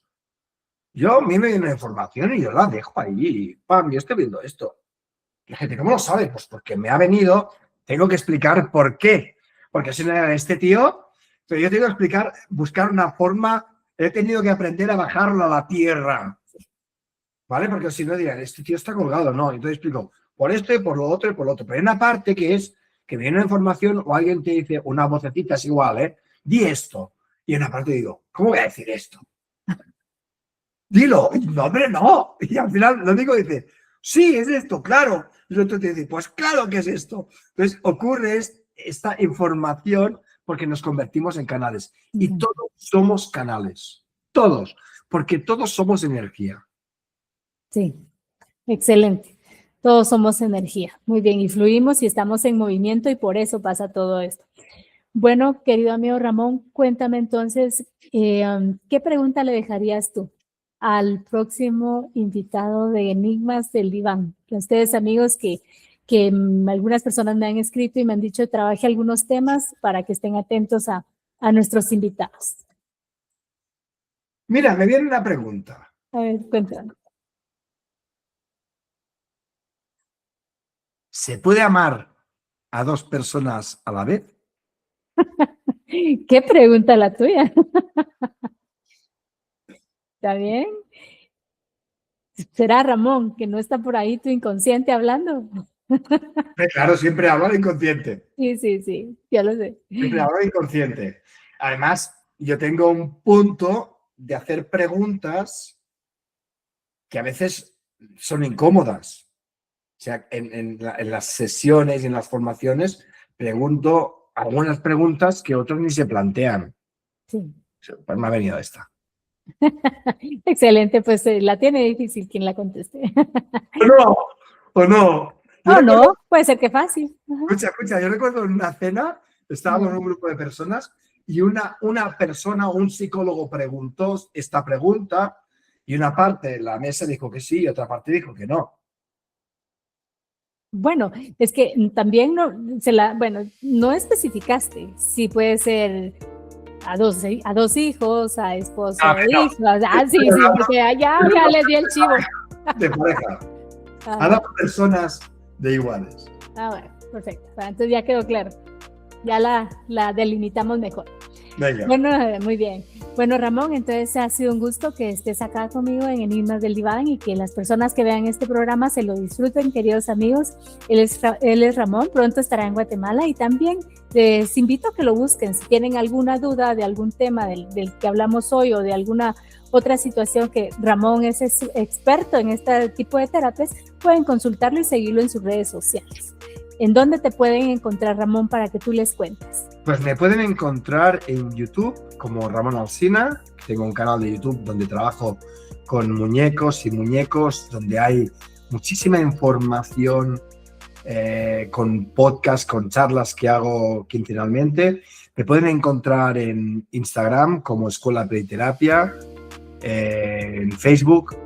Speaker 2: yo a mí me viene una información y yo la dejo ahí. Pam, yo estoy viendo esto. La gente, ¿cómo lo sabe? Pues porque me ha venido, tengo que explicar por qué. Porque si no era este tío, pero yo tengo que explicar, buscar una forma, he tenido que aprender a bajarlo a la tierra. ¿vale? Porque si no dirán, este tío está colgado, no. Entonces explico, por esto y por lo otro y por lo otro. Pero hay una parte que es que viene una información o alguien te dice, una vocecita es igual, ¿eh? Di esto. Y en una parte digo, ¿cómo voy a decir esto? Dilo. No, hombre, no. Y al final lo digo y dice, sí, es esto, claro. Y el otro te dice, pues claro que es esto. Entonces ocurre esta información porque nos convertimos en canales. Y todos somos canales. Todos. Porque todos somos energía.
Speaker 1: Sí, excelente. Todos somos energía. Muy bien, y fluimos y estamos en movimiento y por eso pasa todo esto. Bueno, querido amigo Ramón, cuéntame entonces, ¿qué pregunta le dejarías tú al próximo invitado de Enigmas del Diván? Que ustedes, amigos, que algunas personas me han escrito y me han dicho trabaje algunos temas para que estén atentos a nuestros invitados.
Speaker 2: Mira, me viene una pregunta.
Speaker 1: A ver, cuéntame.
Speaker 2: ¿Se puede amar a dos personas a la vez?
Speaker 1: ¿Qué pregunta la tuya? ¿Está bien? ¿Será Ramón, que no está por ahí tu inconsciente hablando?
Speaker 2: Claro, siempre hablo de inconsciente.
Speaker 1: Sí, ya lo sé.
Speaker 2: Siempre hablo de inconsciente. Además, yo tengo un punto de hacer preguntas que a veces son incómodas. O sea, en las sesiones y en las formaciones pregunto algunas preguntas que otros ni se plantean.
Speaker 1: Sí.
Speaker 2: Pues me ha venido esta.
Speaker 1: Excelente, pues la tiene difícil quien la conteste.
Speaker 2: ¿O no? ¿O no?
Speaker 1: Oh, no, puede ser que fácil.
Speaker 2: Escucha, yo recuerdo en una cena, estábamos en un grupo de personas y una persona, un psicólogo preguntó esta pregunta y una parte de la mesa dijo que sí y otra parte dijo que no.
Speaker 1: Bueno, es que también no especificaste si puede ser a dos hijos, a esposo e hijos. Sí, porque ya le di el chivo.
Speaker 2: De pareja. A dos personas de iguales.
Speaker 1: Bueno, perfecto. Entonces ya quedó claro. Ya la delimitamos mejor.
Speaker 2: Venga.
Speaker 1: Bueno, muy bien. Bueno, Ramón, entonces ha sido un gusto que estés acá conmigo en Enigmas del Diván y que las personas que vean este programa se lo disfruten, queridos amigos. Él es Ramón, pronto estará en Guatemala y también les invito a que lo busquen. Si tienen alguna duda de algún tema del que hablamos hoy o de alguna otra situación que Ramón es experto en este tipo de terapias, pueden consultarlo y seguirlo en sus redes sociales. ¿En dónde te pueden encontrar, Ramón, para que tú les cuentes?
Speaker 2: Pues me pueden encontrar en YouTube como Ramón Alsina. Tengo un canal de YouTube donde trabajo con muñecos y muñecos, donde hay muchísima información, con podcasts, con charlas que hago quincenalmente. Me pueden encontrar en Instagram como Escuela Playterapia, en Facebook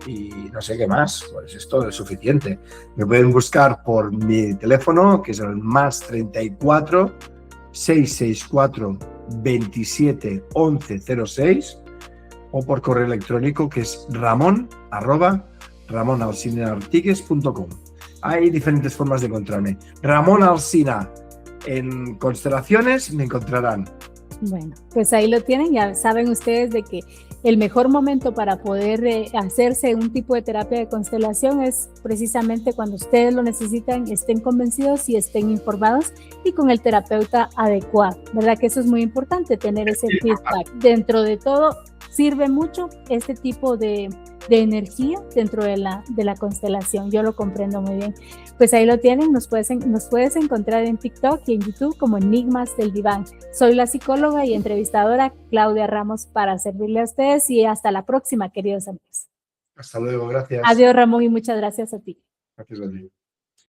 Speaker 2: y no sé qué más. Pues esto es suficiente. Me pueden buscar por mi teléfono, que es el +34 664 27 11 06, o por correo electrónico, que es ramon@ramonalsinaartigues.com. Hay diferentes formas de encontrarme. Ramón Alsina en constelaciones me encontrarán.
Speaker 1: Bueno, pues ahí lo tienen. Ya saben ustedes de que el mejor momento para poder hacerse un tipo de terapia de constelación es precisamente cuando ustedes lo necesitan, estén convencidos y estén informados y con el terapeuta adecuado, ¿verdad? Que eso es muy importante, tener ese feedback. Dentro de todo, sirve mucho este tipo de energía dentro de la constelación. Yo lo comprendo muy bien. Pues ahí lo tienen, nos puedes encontrar en TikTok y en YouTube como Enigmas del Diván. Soy la psicóloga y entrevistadora Claudia Ramos para servirle a ustedes y hasta la próxima, queridos amigos.
Speaker 2: Hasta luego, gracias.
Speaker 1: Adiós, Ramón, y muchas gracias a ti.
Speaker 2: Gracias a ti.